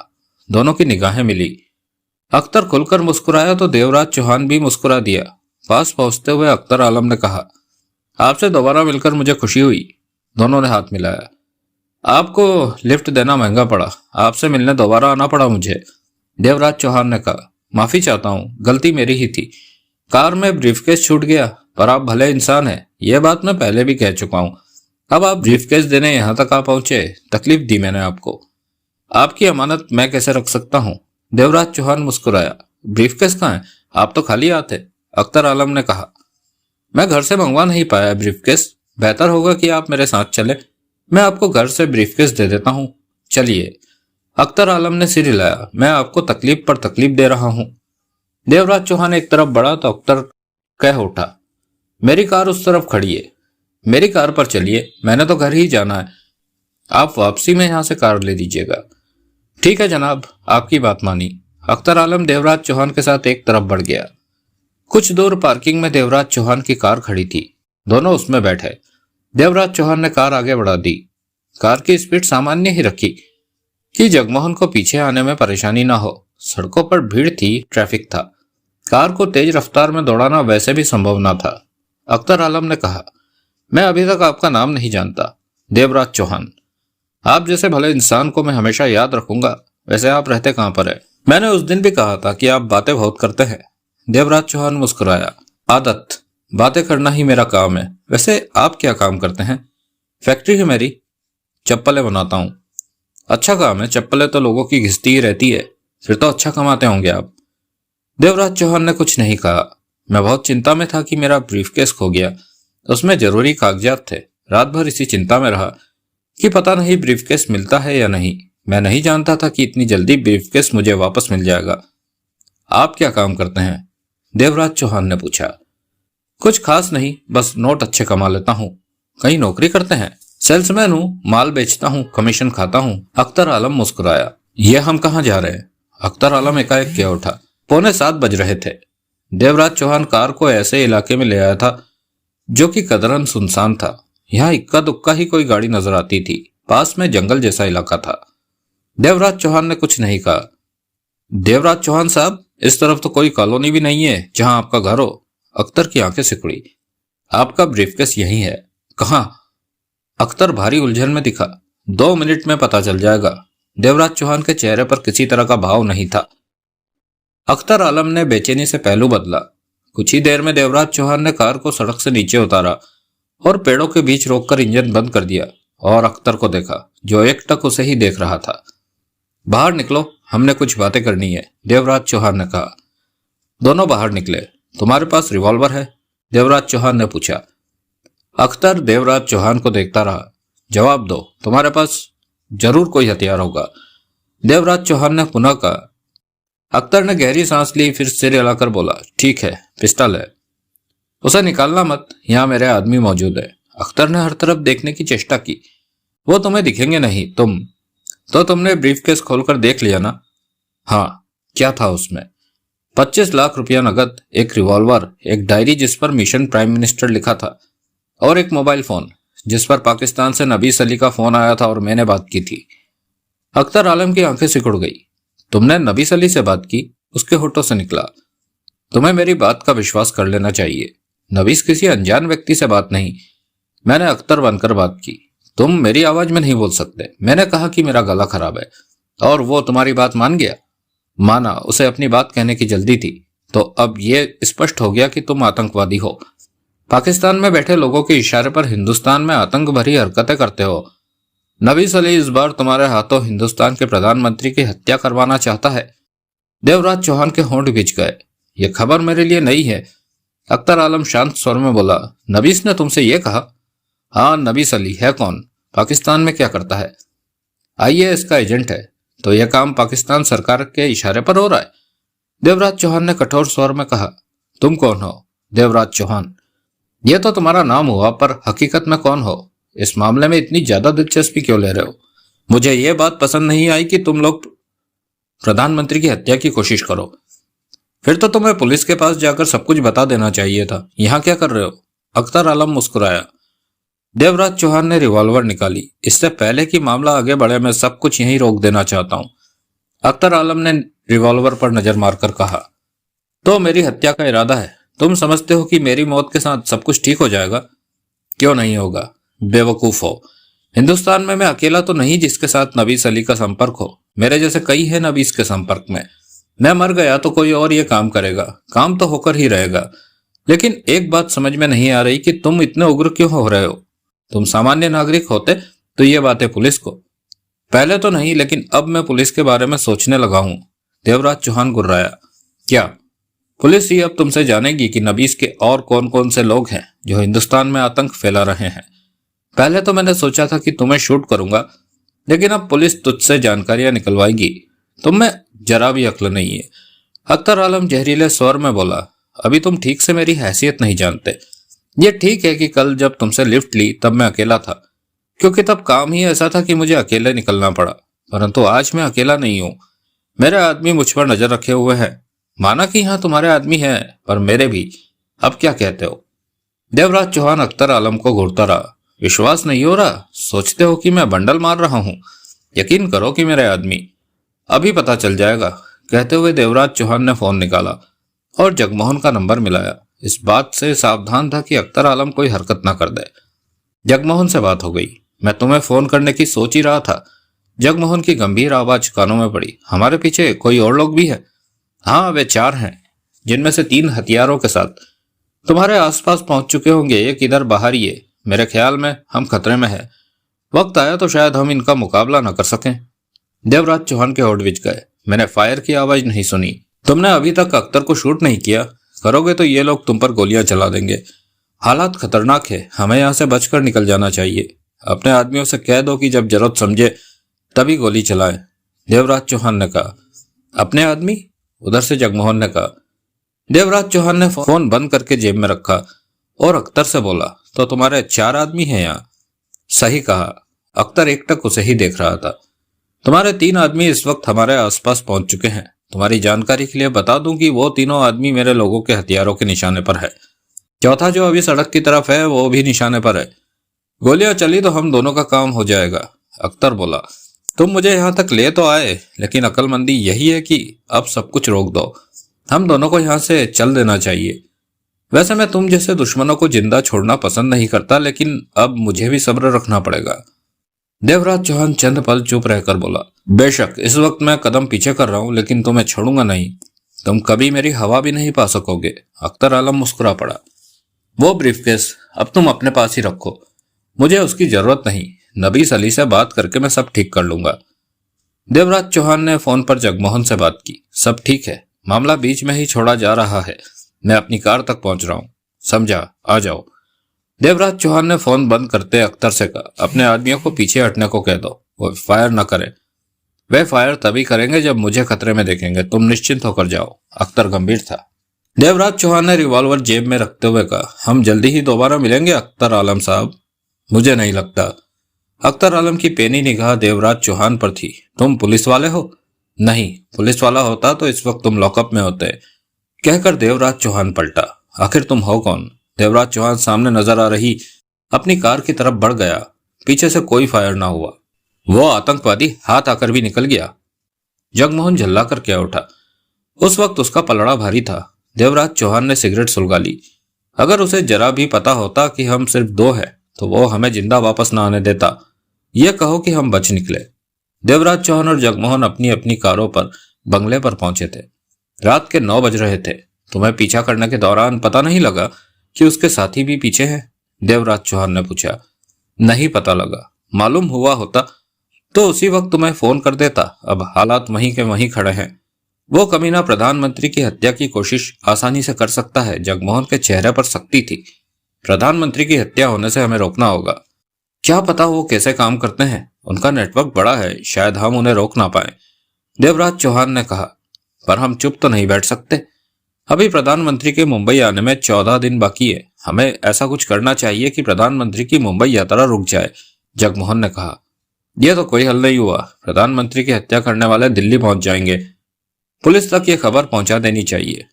दोनों की निगाहें मिली। अख्तर खुलकर मुस्कुराया तो देवराज चौहान भी मुस्कुरा दिया। पास पहुंचते हुए अख्तर आलम ने कहा, आपसे दोबारा मिलकर मुझे खुशी हुई। दोनों ने हाथ मिलाया। आपको लिफ्ट देना महंगा पड़ा। आपसे मिलने दोबारा आना पड़ा मुझे। देवराज चौहान ने कहा, माफी चाहता हूँ, गलती मेरी ही थी। कार में ब्रीफकेस छूट गया, पर आप भले इंसान हैं, यह बात मैं पहले भी कह चुका हूँ। अब आप ब्रीफकेस देने यहां तक आ पहुंचे, तकलीफ दी मैंने आपको। आपकी अमानत मैं कैसे रख सकता हूँ? देवराज चौहान मुस्कुराया। ब्रीफकेस कहाँ है? आप तो खाली हाथ थे। अख्तर आलम ने कहा। मैं घर से मंगवा नहीं पाया ब्रीफकेस। बेहतर होगा कि आप मेरे साथ चले। मैं आपको घर से ब्रीफकेस दे देता हूँ। चलिए। अख्तर आलम ने सिर हिलाया। मैं आपको तकलीफ पर तकलीफ दे रहा हूँ। देवराज चौहान एक तरफ बढ़ा तो अख्तर कह उठा, मेरी कार उस तरफ खड़ी है, मेरी कार पर चलिए, मैंने तो घर ही जाना है। आप वापसी में यहां से कार ले लीजिएगा। ठीक है जनाब, आपकी बात मानी। अख्तर आलम देवराज चौहान के साथ एक तरफ बढ़ गया। कुछ दूर पार्किंग में देवराज चौहान की कार खड़ी थी। दोनों उसमें बैठे। देवराज चौहान ने कार आगे बढ़ा दी। कार की स्पीड सामान्य ही रखी कि जगमोहन को पीछे आने में परेशानी ना हो। सड़कों पर भीड़ थी, ट्रैफिक था। कार को तेज रफ्तार में दौड़ाना वैसे भी संभव न था। अख्तर आलम ने कहा, मैं अभी तक आपका नाम नहीं जानता। देवराज चौहान। आप जैसे भले इंसान को मैं हमेशा याद रखूंगा। वैसे आप रहते कहां पर है? मैंने उस दिन भी कहा था कि आप बातें बहुत करते हैं। देवराज चौहान मुस्कुराया। आदत, बातें करना ही मेरा काम है। वैसे आप क्या काम करते हैं? फैक्ट्री है मेरी, चप्पलें बनाता हूं। अच्छा काम है, चप्पलें तो लोगों की घिसती ही रहती है। फिर तो अच्छा कमाते होंगे आप। देवराज चौहान ने कुछ नहीं कहा। मैं बहुत चिंता में था कि मेरा ब्रीफकेस खो गया। उसमें जरूरी कागजात थे। रात भर इसी चिंता में रहा कि पता नहीं ब्रीफकेस मिलता है या नहीं। मैं नहीं जानता था कि इतनी जल्दी ब्रीफकेस मुझे वापस मिल जाएगा। आप क्या काम करते हैं? देवराज चौहान ने पूछा। कुछ खास नहीं, बस नोट अच्छे कमा लेता हूँ। कहीं नौकरी करते हैं? सेल्समैन हूँ, माल बेचता हूँ, कमीशन खाता हूँ। अख्तर आलम मुस्कुराया। ये हम कहाँ जा रहे हैं? अख्तर आलम एकाएक क्या उठा। 6:45 बज रहे थे। देवराज चौहान कार को ऐसे इलाके में ले आया था जो कि कदरन सुनसान था। यहाँ इक्का दुक्का ही कोई गाड़ी नजर आती थी। पास में जंगल जैसा इलाका था। देवराज चौहान ने कुछ नहीं कहा। देवराज चौहान साहब, इस तरफ तो कोई कॉलोनी भी नहीं है जहां आपका घर हो। अख्तर की आंखें सिकुड़ी। आपका ब्रीफकेस यहीं है। कहाँ? अख्तर भारी उलझन में दिखा। 2 मिनट में पता चल जाएगा। देवराज चौहान के चेहरे पर किसी तरह का भाव नहीं था। अख्तर आलम ने बेचैनी से पहलू बदला। कुछ ही देर में देवराज चौहान ने कार को सड़क से नीचे उतारा और पेड़ों के बीच रोककर इंजन बंद कर दिया और अख्तर को देखा, जो एकटक उसे ही देख रहा था। बाहर निकलो, हमने कुछ बातें करनी है, देवराज चौहान ने कहा। दोनों बाहर निकले। तुम्हारे पास रिवॉल्वर है? देवराज चौहान ने पूछा। अख्तर देवराज चौहान को देखता रहा। जवाब दो, तुम्हारे पास जरूर कोई हथियार होगा, देवराज चौहान ने पुनः कहा। अख्तर ने गहरी सांस ली, फिर सिर हिलाकर बोला, ठीक है, पिस्टल है। उसे निकालना मत, यहां मेरे आदमी मौजूद है। अख्तर ने हर तरफ देखने की चेष्टा की। वो तुम्हें दिखेंगे नहीं। तुमने ब्रीफकेस खोलकर देख लिया ना? हाँ। क्या था उसमें? 25 लाख रुपया नगद, एक रिवॉल्वर, एक डायरी जिस पर मिशन प्राइम मिनिस्टर लिखा था, और एक मोबाइल फोन जिस पर पाकिस्तान से नबीस अली का फोन आया था और मैंने बात की थी। अख्तर आलम की आंखें सिकुड़ गई। तुमने नबीस अली से बात की? उसके होठों से निकला। तुम्हें मेरी बात का विश्वास कर लेना चाहिए। नबीस किसी अनजान व्यक्ति से बात नहीं, मैंने अख्तर बनकर बात की। तुम मेरी आवाज में नहीं बोल सकते। मैंने कहा कि मेरा गला खराब है और वो तुम्हारी बात मान गया। माना, उसे अपनी बात कहने की जल्दी थी। तो अब यह स्पष्ट हो गया कि तुम आतंकवादी हो। पाकिस्तान में बैठे लोगों के इशारे पर हिंदुस्तान में आतंक भरी हरकतें करते हो। नबीस अली इस बार तुम्हारे हाथों हिंदुस्तान के प्रधानमंत्री की हत्या करवाना चाहता है। देवराज चौहान के होंठ भींच गए। यह खबर मेरे लिए नई है। अख्तर आलम शांत स्वर में बोला, नबीस ने तुमसे यह कहा? हाँ। नबीस अली है कौन? पाकिस्तान में क्या करता है? आईएएस का एजेंट है। तो यह काम पाकिस्तान सरकार के इशारे पर हो रहा है, देवराज चौहान ने कठोर स्वर में कहा। तुम कौन हो? देवराज चौहान। यह तो तुम्हारा नाम हुआ, पर हकीकत में कौन हो? इस मामले में इतनी ज्यादा दिलचस्पी क्यों ले रहे हो? मुझे यह बात पसंद नहीं आई कि तुम लोग प्रधानमंत्री की हत्या की कोशिश करो। फिर तो तुम्हें पुलिस के पास जाकर सब कुछ बता देना चाहिए था। यहां क्या कर रहे हो? अख्तर आलम मुस्कुराया। देवराज चौहान ने रिवॉल्वर निकाली। इससे पहले कि मामला आगे बढ़े, मैं सब कुछ यहीं रोक देना चाहता हूं। अख्तर आलम ने रिवॉल्वर पर नजर मारकर कहा, तो मेरी हत्या का इरादा है? तुम समझते हो कि मेरी मौत के साथ सब कुछ ठीक हो जाएगा? क्यों नहीं होगा, बेवकूफ हो। हिंदुस्तान में मैं अकेला तो नहीं जिसके साथ नबीस अली का संपर्क हो। मेरे जैसे कई हैं नबीस के संपर्क में। मैं मर गया तो कोई और ये काम करेगा। काम तो होकर ही रहेगा। लेकिन एक बात समझ में नहीं आ रही कि तुम इतने उग्र क्यों हो रहे हो। तुम सामान्य नागरिक होते तो ये बातें पुलिस को। पहले तो नहीं, लेकिन अब मैं पुलिस के बारे में सोचने लगा हूं। देवराज चौहान गुर्राया। क्या? पुलिस ही अब तुमसे जानेगी कि नबीस के और कौन कौन से लोग हैं जो हिंदुस्तान में आतंक फैला रहे हैं। पहले तो मैंने सोचा था कि तुम्हें शूट करूंगा, लेकिन अब पुलिस तुझसे जानकारियां निकलवाएगी। तुम में जरा भी अक्ल नहीं है। अख्तर आलम जहरीले स्वर में बोला, अभी तुम ठीक से मेरी हैसियत नहीं जानते। ये ठीक है कि कल जब तुमसे लिफ्ट ली तब मैं अकेला था, क्योंकि तब काम ही ऐसा था कि मुझे अकेले निकलना पड़ा। परंतु आज मैं अकेला नहीं हूं। मेरे आदमी मुझ पर नजर रखे हुए हैं। माना कि यहाँ तुम्हारे आदमी हैं, पर मेरे भी। अब क्या कहते हो? देवराज चौहान अख्तर आलम को घूरता रहा। विश्वास नहीं हो रहा? सोचते हो कि मैं बंडल मार रहा हूं? यकीन करो कि मेरे आदमी। अभी पता चल जाएगा। कहते हुए देवराज चौहान ने फोन निकाला और जगमोहन का नंबर मिलाया। इस बात से सावधान था कि अख्तर आलम कोई हरकत ना कर दे। जगमोहन से बात हो गई। मैं तुम्हें फोन करने की सोच ही रहा था। जगमोहन की गंभीर आवाज कानों में पड़ी। हमारे पीछे कोई और लोग भी है? हाँ, वे 4 हैं, जिनमें से 3 हथियारों के साथ तुम्हारे आसपास पहुंच चुके होंगे। एक इधर बाहर ही है। मेरे ख्याल में हम खतरे में है। वक्त आया तो शायद हम इनका मुकाबला न कर सकें। देवराज चौहान के होठ विच गए। मैंने फायर की आवाज नहीं सुनी। तुमने अभी तक अख्तर को शूट नहीं किया। करोगे तो ये लोग तुम पर गोलियां चला देंगे। हालात खतरनाक है। हमें यहाँ से बचकर निकल जाना चाहिए। अपने आदमियों से कह दो कि जब जरूरत समझे तभी गोली चलाएं। देवराज चौहान ने कहा। अपने आदमी? उधर से जगमोहन ने कहा। देवराज चौहान ने फोन बंद करके जेब में रखा और अख्तर से बोला, तो तुम्हारे 4 आदमी हैं यहाँ? सही कहा। अख्तर एकटक उसे ही देख रहा था। तुम्हारे 3 आदमी इस वक्त हमारे आसपास पहुंच चुके हैं। तुम्हारी जानकारी के लिए बता दूं कि वो तीनों आदमी मेरे लोगों के हथियारों के निशाने पर है। चौथा जो अभी सड़क की तरफ है वो भी निशाने पर है। गोलियां चली तो हम दोनों का काम हो जाएगा। अख्तर बोला, तुम मुझे यहां तक ले तो आए, लेकिन अक्लमंदी यही है कि अब सब कुछ रोक दो। हम दोनों को यहां से चल देना चाहिए। वैसे मैं तुम जैसे दुश्मनों को जिंदा छोड़ना पसंद नहीं करता, लेकिन अब मुझे भी सब्र रखना पड़ेगा। देवराज चौहान चंद पल चुप रहकर बोला, बेशक इस वक्त मैं कदम पीछे कर रहा हूं, लेकिन तुम्हें छोड़ूंगा नहीं। तुम कभी मेरी हवा भी नहीं पा सकोगे। अख्तर आलम मुस्कुरा पड़ा। वो ब्रीफकेस अब तुम अपने पास ही रखो। मुझे उसकी जरूरत नहीं। नबीस अली से बात करके मैं सब ठीक कर लूंगा। देवराज चौहान ने फोन पर जगमोहन से बात की। सब ठीक है। मामला बीच में ही छोड़ा जा रहा है। मैं अपनी कार तक पहुंच रहा हूं। समझा? आ जाओ। देवराज चौहान ने फोन बंद करते अख्तर से कहा, अपने आदमियों को पीछे हटने को कह दो। वो फायर न करें। वे फायर तभी करेंगे जब मुझे खतरे में देखेंगे। तुम निश्चिंत होकर जाओ। अख्तर गंभीर था। देवराज चौहान ने रिवॉल्वर जेब में रखते हुए कहा, हम जल्दी ही दोबारा मिलेंगे अख्तर आलम साहब। मुझे नहीं लगता। अख्तर आलम की पेनी निगाह देवराज चौहान पर थी। तुम पुलिस वाले हो? नहीं, पुलिस वाला होता तो इस वक्त तुम लॉकअप में होते। कहकर देवराज चौहान पलटा। आखिर तुम हो कौन? देवराज चौहान सामने नजर आ रही अपनी कार की तरफ बढ़ गया। पीछे से कोई फायर ना हुआ। वो आतंकवादी हाथ आकर भी निकल गया। जगमोहन झल्ला कर क्या उठा। उस वक्त उसका पलड़ा भारी था। देवराज चौहान ने सिगरेट सुलगा ली। अगर उसे जरा भी पता होता कि हम सिर्फ 2 हैं, तो वो हमें जिंदा वापस ना आने देता। ये कहो कि हम बच निकले। देवराज चौहान और जगमोहन अपनी अपनी कारों पर बंगले पर पहुंचे थे। रात के 9 बज रहे थे। तुम्हें पीछा करने के दौरान पता नहीं लगा कि उसके साथी भी पीछे हैं? देवराज चौहान ने पूछा। नहीं पता लगा। मालूम हुआ होता तो उसी वक्त तुम्हें फोन कर देता। अब हालात वहीं के वहीं खड़े हैं। वो कमीना प्रधानमंत्री की हत्या की कोशिश आसानी से कर सकता है। जगमोहन के चेहरे पर सख्ती थी। प्रधानमंत्री की हत्या होने से हमें रोकना होगा। क्या पता वो कैसे काम करते हैं। उनका नेटवर्क बड़ा है, शायद हम उन्हें रोक ना पाए। देवराज चौहान ने कहा, पर हम चुप तो नहीं बैठ सकते। अभी प्रधानमंत्री के मुंबई आने में 14 दिन बाकी है। हमें ऐसा कुछ करना चाहिए कि प्रधानमंत्री की मुंबई यात्रा रुक जाए। जगमोहन ने कहा, यह तो कोई हल नहीं हुआ। प्रधानमंत्री की हत्या करने वाले दिल्ली पहुंच जाएंगे। पुलिस तक ये खबर पहुंचा देनी चाहिए।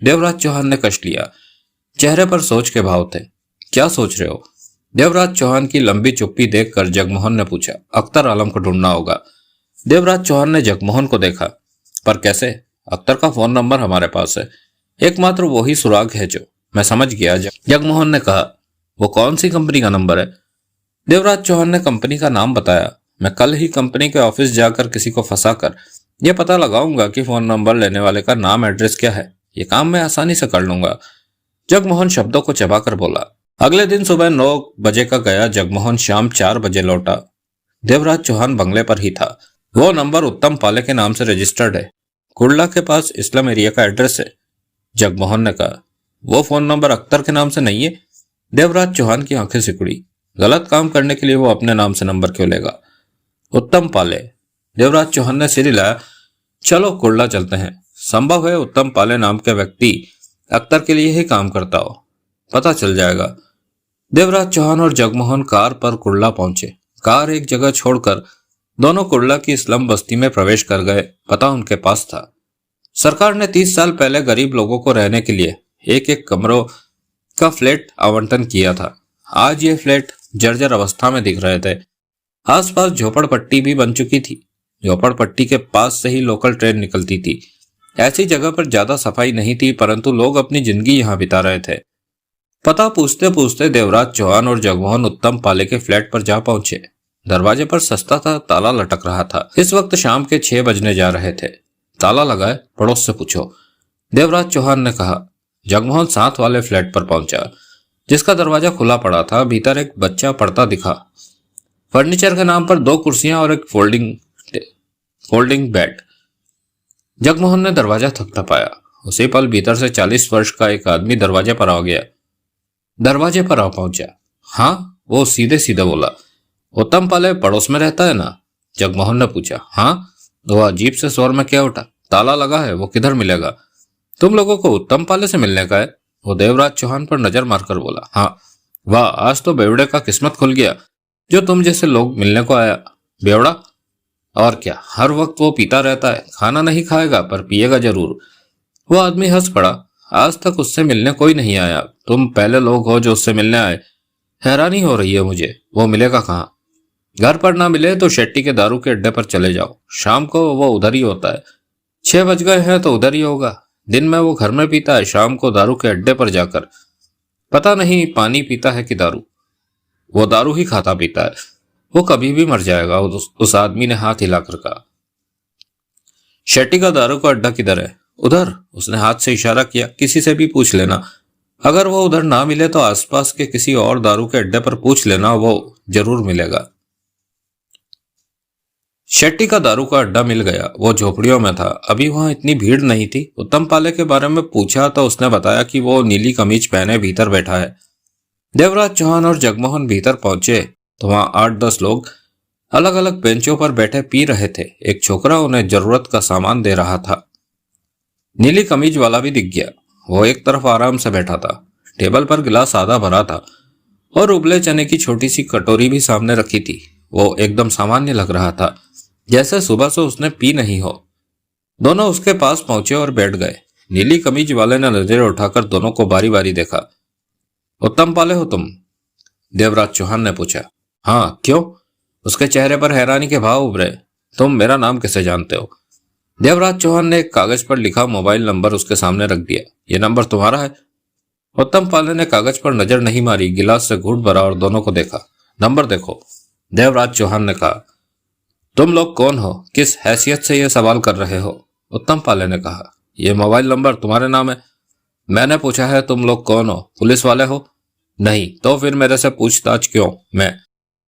देवराज चौहान ने कश लिया। चेहरे पर सोच के भाव थे। क्या सोच रहे हो? देवराज चौहान की लंबी चुप्पी देखकर जगमोहन ने पूछा। अख्तर आलम को ढूंढना होगा। देवराज चौहान ने जगमोहन को देखा। पर कैसे? अख्तर का फोन नंबर हमारे पास है। एकमात्र वही सुराग है जो। मैं समझ गया। जगमोहन ने कहा, वो कौन सी कंपनी का नंबर है? देवराज चौहान ने कंपनी का नाम बताया। मैं कल ही कंपनी के ऑफिस जाकर किसी को फंसाकर यह पता लगाऊंगा कि फोन नंबर लेने वाले का नाम एड्रेस क्या है। ये काम मैं आसानी से कर लूंगा। जगमोहन शब्दों को चबाकर बोला। अगले दिन सुबह 9 बजे का गया जगमोहन शाम 4 बजे लौटा। देवराज चौहान बंगले पर ही था। वो नंबर उत्तम पाले के नाम से रजिस्टर्ड है। कुर्ला के पास इस्लाम एरिया का एड्रेस है। जगमोहन ने कहा। वो फोन नंबर अख्तर के नाम से नहीं है? देवराज चौहान की आंखें सिकुड़ी। गलत काम करने के लिए वो अपने नाम से नंबर क्यों लेगा? उत्तम पाले। देवराज चौहान ने सिर हिलाया। चलो कुर्ला चलते हैं। संभव है उत्तम पाले नाम के व्यक्ति अख्तर के लिए ही काम करता हो। पता चल जाएगा। देवराज चौहान और जगमोहन कार पर कुर्ला पहुंचे। कार एक जगह छोड़कर दोनों कुर्ला की स्लम बस्ती में प्रवेश कर गए। पता उनके पास था। सरकार ने 30 साल पहले गरीब लोगों को रहने के लिए एक एक कमरों का फ्लैट आवंटन किया था। आज ये फ्लैट जर्जर अवस्था में दिख रहे थे। आसपास झोपड़पट्टी भी बन चुकी थी। झोपड़पट्टी के पास से ही लोकल ट्रेन निकलती थी। ऐसी जगह पर ज्यादा सफाई नहीं थी, परंतु लोग अपनी जिंदगी यहाँ बिता रहे थे। पता पूछते पूछते देवराज चौहान और जगमोहन उत्तम पाले के फ्लैट पर जा पहुंचे। दरवाजे पर सस्ता था ताला लटक रहा था। इस वक्त शाम के 6 बजने जा रहे थे। ताला लगाए, पड़ोस से पूछो, देवराज चौहान ने कहा। जगमोहन साथ वाले फ्लैट पर पहुंचा, जिसका दरवाजा खुला पड़ा था। भीतर एक बच्चा पड़ता दिखा। फर्नीचर के नाम पर 2 कुर्सियां और एक फोल्डिंग बेड। जगमोहन ने दरवाजा थपथपाया। उसी पल भीतर से 40 वर्ष का एक आदमी दरवाजे पर आ गया। दरवाजे पर आ पहुंचा। हाँ, वो सीधे सीधे बोला, उत्तम पाले पड़ोस में रहता है ना? जगमोहन ने पूछा। हाँ। वो अजीब से स्वर में क्या उठा। ताला लगा है, वो किधर मिलेगा? तुम लोगों को उत्तम पाले से मिलने का है? वो देवराज चौहान पर नजर मारकर बोला। हाँ। वाह, आज तो बेवड़े का किस्मत खुल गया जो तुम जैसे लोग मिलने को आया। बेवड़ा? और क्या, हर वक्त वो पीता रहता है। खाना नहीं खाएगा पर पिएगा जरूर। वो आदमी हंस पड़ा। आज तक उससे मिलने कोई नहीं आया। तुम पहले लोग हो जो उससे मिलने आए। हैरानी हो रही है मुझे, वो मिलेगा कहाँ? घर पर ना मिले तो शेट्टी के दारू के अड्डे पर चले जाओ। शाम को वो उधर ही होता है। 6 बज गए हैं तो उधर ही होगा। दिन में वो घर में पीता है, शाम को दारू के अड्डे पर जाकर। पता नहीं पानी पीता है कि दारू। वो दारू ही खाता पीता है। वो कभी भी मर जाएगा। उस आदमी ने हाथ हिलाकर कहा। शेट्टी का दारू का अड्डा किधर है? उधर। उसने हाथ से इशारा किया। किसी से भी पूछ लेना। अगर वो उधर ना मिले तो आसपास के किसी और दारू के अड्डे पर पूछ लेना, वो जरूर मिलेगा। शेट्टी का दारू का अड्डा मिल गया। वो झोपड़ियों में था। अभी वहां इतनी भीड़ नहीं थी। उत्तम पाले के बारे में पूछा तो उसने बताया कि वो नीली कमीज पहने भीतर बैठा है। देवराज चौहान और जगमोहन भीतर पहुंचे तो वहां 8-10 लोग अलग अलग बेंचों पर बैठे पी रहे थे। एक छोकरा उन्हें जरूरत का सामान दे रहा था। नीली कमीज वाला भी दिख गया। वो एक तरफ आराम से बैठा था। टेबल पर गिलास आधा भरा था और उबले चने की छोटी सी कटोरी भी सामने रखी थी। वो एकदम सामान्य लग रहा था, जैसे सुबह से उसने पी नहीं हो। दोनों उसके पास पहुंचे और बैठ गए। नीली कमीज वाले ने नजरें उठाकर दोनों को बारी बारी देखा। उत्तम पाले हो तुम? देवराज चौहान ने पूछा। हाँ, क्यों? उसके चेहरे पर हैरानी के भाव उभरे। तुम मेरा नाम कैसे जानते हो? देवराज चौहान ने एक कागज पर लिखा मोबाइल नंबर उसके सामने रख दिया। ये नंबर तुम्हारा है? उत्तम पाले ने कागज पर नजर नहीं मारी, गिलास से घूंट भरा और दोनों को देखा। नंबर देखो, देवराज चौहान ने कहा। तुम लोग कौन हो? किस हैसियत से यह सवाल कर रहे हो? उत्तम पाले ने कहा। यह मोबाइल नंबर तुम्हारे नाम है? मैंने पूछा है तुम लोग कौन हो? पुलिस वाले हो? नहीं, तो फिर मेरे से पूछताछ क्यों? मैं।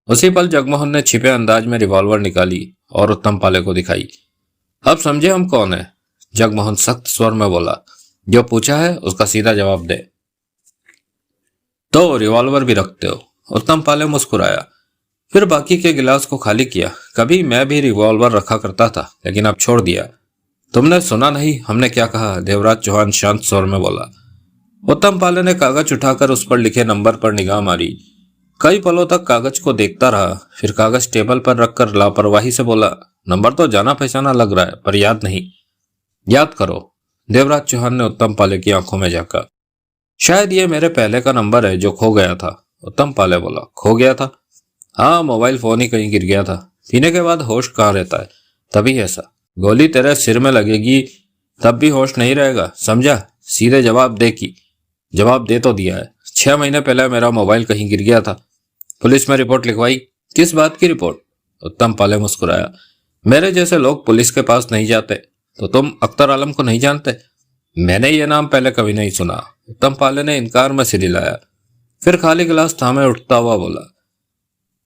उसी पल जगमोहन ने छिपे अंदाज में रिवॉल्वर निकाली और उत्तम पाले को दिखाई। अब समझे हम कौन है? जगमोहन सख्त स्वर में बोला। जो पूछा है उसका सीधा जवाब दे। तो रिवॉल्वर भी रखते हो? उत्तम पाले मुस्कुराया, फिर बाकी के गिलास को खाली किया। कभी मैं भी रिवॉल्वर रखा करता था, लेकिन अब छोड़ दिया। तुमने सुना नहीं हमने क्या कहा? देवराज चौहान शांत स्वर में बोला। उत्तम पाले ने कागज उठाकर उस पर लिखे नंबर पर निगाह मारी। कई पलों तक कागज को देखता रहा, फिर कागज टेबल पर रखकर लापरवाही से बोला। नंबर तो जाना पहचाना लग रहा है, पर याद नहीं। याद करो। देवराज चौहान ने उत्तम पाले की आंखों में झांका। शायद ये मेरे पहले का नंबर है जो खो गया था। उत्तम पाले बोला। खो गया था? हाँ, मोबाइल फोन ही कहीं गिर गया था। पीने के बाद होश कहाँ रहता है? तभी ऐसा। गोली तेरे सिर में लगेगी तब भी होश नहीं रहेगा, समझा? सीधे जवाब दे। की जवाब दे तो दिया है। 6 महीने पहले मेरा मोबाइल कहीं गिर गया था। पुलिस में रिपोर्ट लिखवाई। किस बात की रिपोर्ट? उत्तम पाले मुस्कुराया। मेरे जैसे लोग पुलिस के पास नहीं जाते। तो तुम अख्तर आलम को नहीं जानते? मैंने ये नाम पहले कभी नहीं सुना। उत्तम पाले ने इनकार में सिर हिलाया, फिर खाली गिलास थामे उठता हुआ बोला।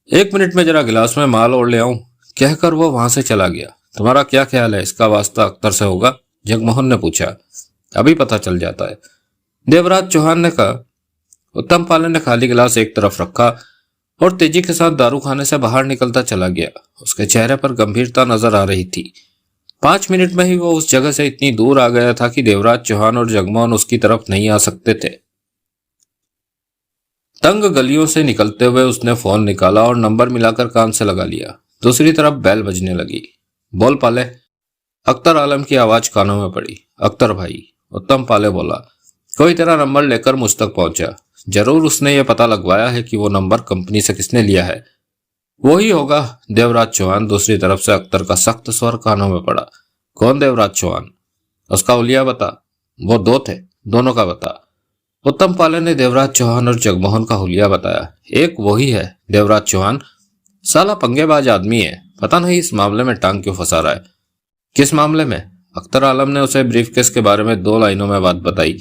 1 मिनट में जरा गिलास में माल और ले आऊं, कहकर वो वहां से चला गया। तुम्हारा क्या ख्याल है, इसका वास्ता अख्तर से होगा? जगमोहन ने पूछा। अभी पता चल जाता है, देवराज चौहान ने कहा। उत्तम पाले ने खाली गिलास एक तरफ रखा और तेजी के साथ दारू खाने से बाहर निकलता चला गया। उसके चेहरे पर गंभीरता नजर आ रही थी। 5 मिनट में ही वो उस जगह से इतनी दूर आ गया था कि देवराज चौहान और जगमोहन उसकी तरफ नहीं आ सकते थे। तंग गलियों से निकलते हुए उसने फोन निकाला और नंबर मिलाकर कान से लगा लिया। दूसरी तरफ बेल बजने लगी। बोल पाले। अख्तर आलम की आवाज कानों में पड़ी। अख्तर भाई, उत्तम पाले बोला। कोई तेरा नंबर लेकर मुझ तक पहुंचा। जरूर उसने ये पता लगवाया है कि वो नंबर कंपनी से किसने लिया है। वही होगा, देवराज चौहान। दूसरी तरफ से अख्तर का सख्त स्वर कानों में पड़ा। कौन देवराज चौहान? उसका हुलिया बता। वो 2 थे, दोनों का बता। उत्तम पाले ने देवराज चौहान और जगमोहन का हुलिया बताया। एक वही है, देवराज चौहान। साला पंगेबाज आदमी है, पता नहीं इस मामले में टांग क्यों फंसा रहा है। किस मामले में? अख्तर आलम ने उसे ब्रीफकेस के बारे में 2 लाइनों में बात बताई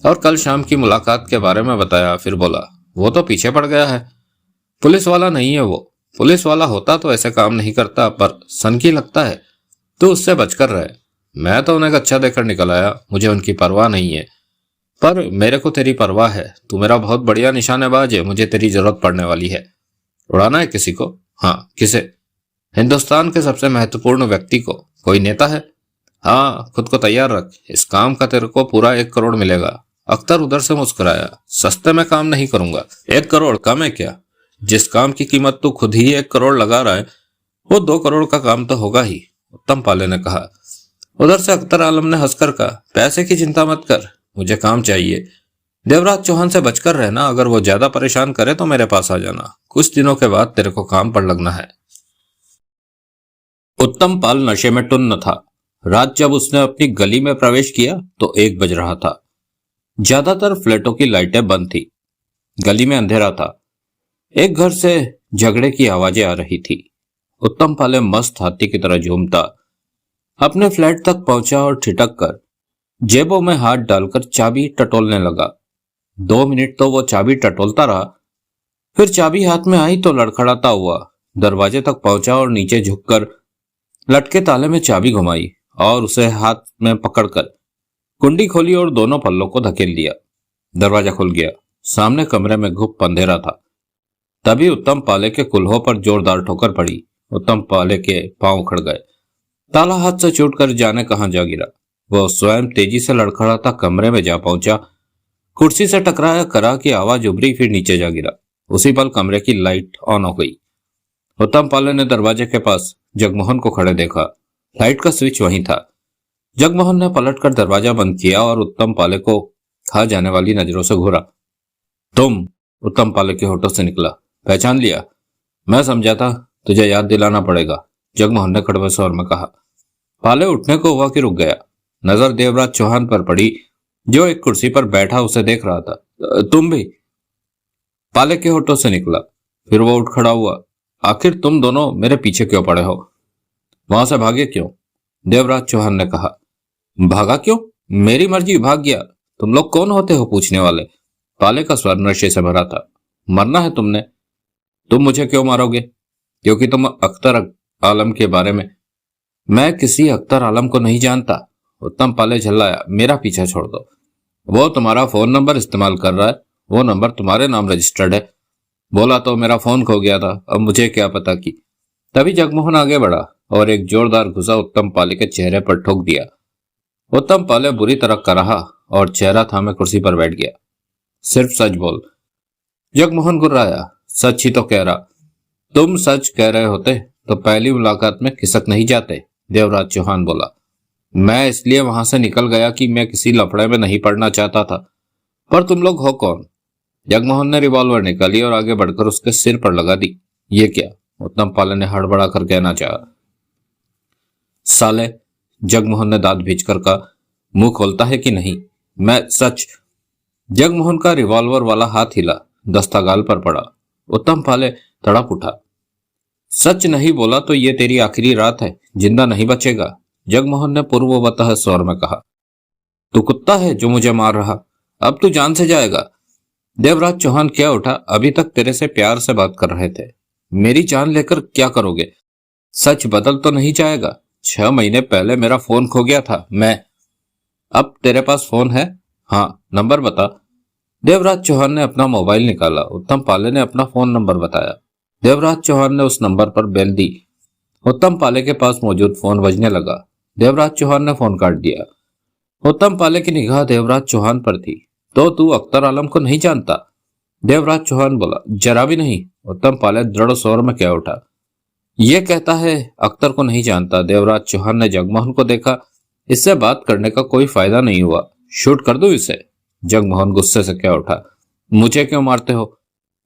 और कल शाम की मुलाकात के बारे में बताया। फिर बोला, वो तो पीछे पड़ गया है। पुलिस वाला नहीं है वो। पुलिस वाला होता तो ऐसे काम नहीं करता, पर सनकी लगता है। तू उससे बचकर रहे। मैं तो उन्हें अच्छा देकर निकल आया, मुझे उनकी परवाह नहीं है। पर मेरे को तेरी परवाह है। तू मेरा बहुत बढ़िया निशानेबाज है, मुझे तेरी जरूरत पड़ने वाली है। उड़ाना है किसी को? हाँ। किसे? हिंदुस्तान के सबसे महत्वपूर्ण व्यक्ति को। कोई नेता है? हाँ, खुद को तैयार रख। इस काम का तेरे को पूरा 1 करोड़ मिलेगा। अख्तर उधर से मुस्कुराया। सस्ते में काम नहीं करूंगा। 1 करोड़ कम है क्या? जिस काम की कीमत तू खुद ही 1 करोड़ लगा रहा है, वो 2 करोड़ का काम तो होगा ही, उत्तम पाले ने कहा। उधर से अख्तर आलम ने हंसकर कहा, पैसे की चिंता मत कर, मुझे काम चाहिए। देवराज चौहान से बचकर रहना। अगर वो ज्यादा परेशान करे तो मेरे पास आ जाना। कुछ दिनों के बाद तेरे को काम पर लगना है। उत्तम पाल नशे में टुन्न था। रात जब उसने अपनी गली में प्रवेश किया तो 1 बज रहा था। ज्यादातर फ्लैटों की लाइटें बंद थी। गली में अंधेरा था। एक घर से झगड़े की आवाजें आ रही थी। उत्तम पाले मस्त हाथी की तरह झूमता अपने फ्लैट तक पहुंचा और ठिठक कर जेबों में हाथ डालकर चाबी टटोलने लगा। 2 मिनट तो वो चाबी टटोलता रहा। फिर चाबी हाथ में आई तो लड़खड़ाता हुआ दरवाजे तक पहुंचा और नीचे झुककर लटके ताले में चाबी घुमाई और उसे हाथ में पकड़कर कुंडी खोली और दोनों पल्लों को धकेल दिया। दरवाजा खुल गया। सामने कमरे में घुप अंधेरा था। तभी उत्तम पाले के कुल्हों पर जोरदार ठोकर पड़ी। उत्तम पाले के पांव उखड़ गए। ताला हाथ से छूटकर जाने कहां जा गिरा। वह स्वयं तेजी से लड़खड़ाता कमरे में जा पहुंचा। कुर्सी से टकराया करा की आवाज उभरी, फिर नीचे जा गिरा। उसी पल कमरे की लाइट ऑन हो गई। उत्तम पाले ने दरवाजे के पास जगमोहन को खड़े देखा। लाइट का स्विच वहीं था। जगमोहन ने पलटकर दरवाजा बंद किया और उत्तम पाले को खा जाने वाली नजरों से घूरा। तुम? उत्तम पाले के होठों से निकला। पहचान लिया? मैं समझा था तुझे याद दिलाना पड़ेगा, जगमोहन ने कड़वे स्वर में कहा। पाले उठने को हुआ कि रुक गया। नजर देवराज चौहान पर पड़ी जो एक कुर्सी पर बैठा उसे देख रहा था। तुम भी? पाले के होठों से निकला। फिर वो उठ खड़ा हुआ। आखिर तुम दोनों मेरे पीछे क्यों पड़े हो? वहां से भागे क्यों? देवराज चौहान ने कहा। भागा क्यों? मेरी मर्जी, भाग गया। तुम लोग कौन होते हो पूछने वाले? पाले का स्वर नशे से भरा था। मरना है तुमने? तुम मुझे क्यों मारोगे? क्योंकि तुम अख्तर आलम के बारे में। मैं किसी अख्तर आलम को नहीं जानता। उत्तम पाले झल्लाया। मेरा पीछा छोड़ दो। वो तुम्हारा फोन नंबर इस्तेमाल कर रहा है। वो नंबर तुम्हारे नाम रजिस्टर्ड है। बोला तो मेरा फोन खो गया था, अब मुझे क्या पता कि। तभी जगमोहन आगे बढ़ा और एक जोरदार घुसा उत्तम पाले के चेहरे पर ठोक दिया। उत्तम पाले बुरी तरह कराहा और चेहरा थामे कुर्सी पर बैठ गया। सिर्फ सच बोल, जगमोहन गुर्राया। सच ही तो कह रहा। तुम सच कह रहे होते तो पहली मुलाकात में खिसक नहीं जाते, देवराज चौहान बोला। मैं इसलिए वहां से निकल गया कि मैं किसी लफड़े में नहीं पड़ना चाहता था। पर तुम लोग हो कौन? जगमोहन ने रिवॉल्वर निकाली और आगे बढ़कर उसके सिर पर लगा दी। ये क्या? उत्तम पाले ने हड़बड़ा कर कहना चाहा। साले, जगमोहन ने दांत भींचकर कहा। मुंह खोलता है कि नहीं? मैं सच। जगमोहन का रिवॉल्वर वाला हाथ हिला, दस्ता गाल पर पड़ा। उत्तम पाले तड़प उठा। सच नहीं बोला तो ये तेरी आखिरी रात है, जिंदा नहीं बचेगा, जगमोहन ने पूर्ववतः स्वर में कहा। तू कुत्ता है जो मुझे मार रहा? अब तू जान से जाएगा। देवराज चौहान क्या उठा। अभी तक तेरे से प्यार से बात कर रहे थे, मेरी जान लेकर क्या करोगे? सच बदल तो नहीं जाएगा। 6 महीने पहले मेरा फोन खो गया था। मैं अब तेरे पास फोन है? हाँ, नंबर बता। देवराज चौहान ने अपना मोबाइल निकाला। उत्तम पाले ने अपना फोन नंबर बताया। देवराज चौहान ने उस नंबर पर बेल दी। उत्तम पाले के पास मौजूद फोन बजने लगा। देवराज चौहान ने फोन काट दिया। उत्तम पाले की निगाह देवराज चौहान पर थी। तो तू अख्तर आलम को नहीं जानता? देवराज चौहान बोला, जरा भी नहीं। उत्तम पाले दृढ़ स्वर में कह उठा। ये कहता है अख्तर को नहीं जानता। देवराज चौहान ने जगमोहन को देखा। इससे बात करने का कोई फायदा नहीं हुआ। शूट कर दूं इसे? जगमोहन गुस्से से कह उठा। मुझे क्यों मारते हो?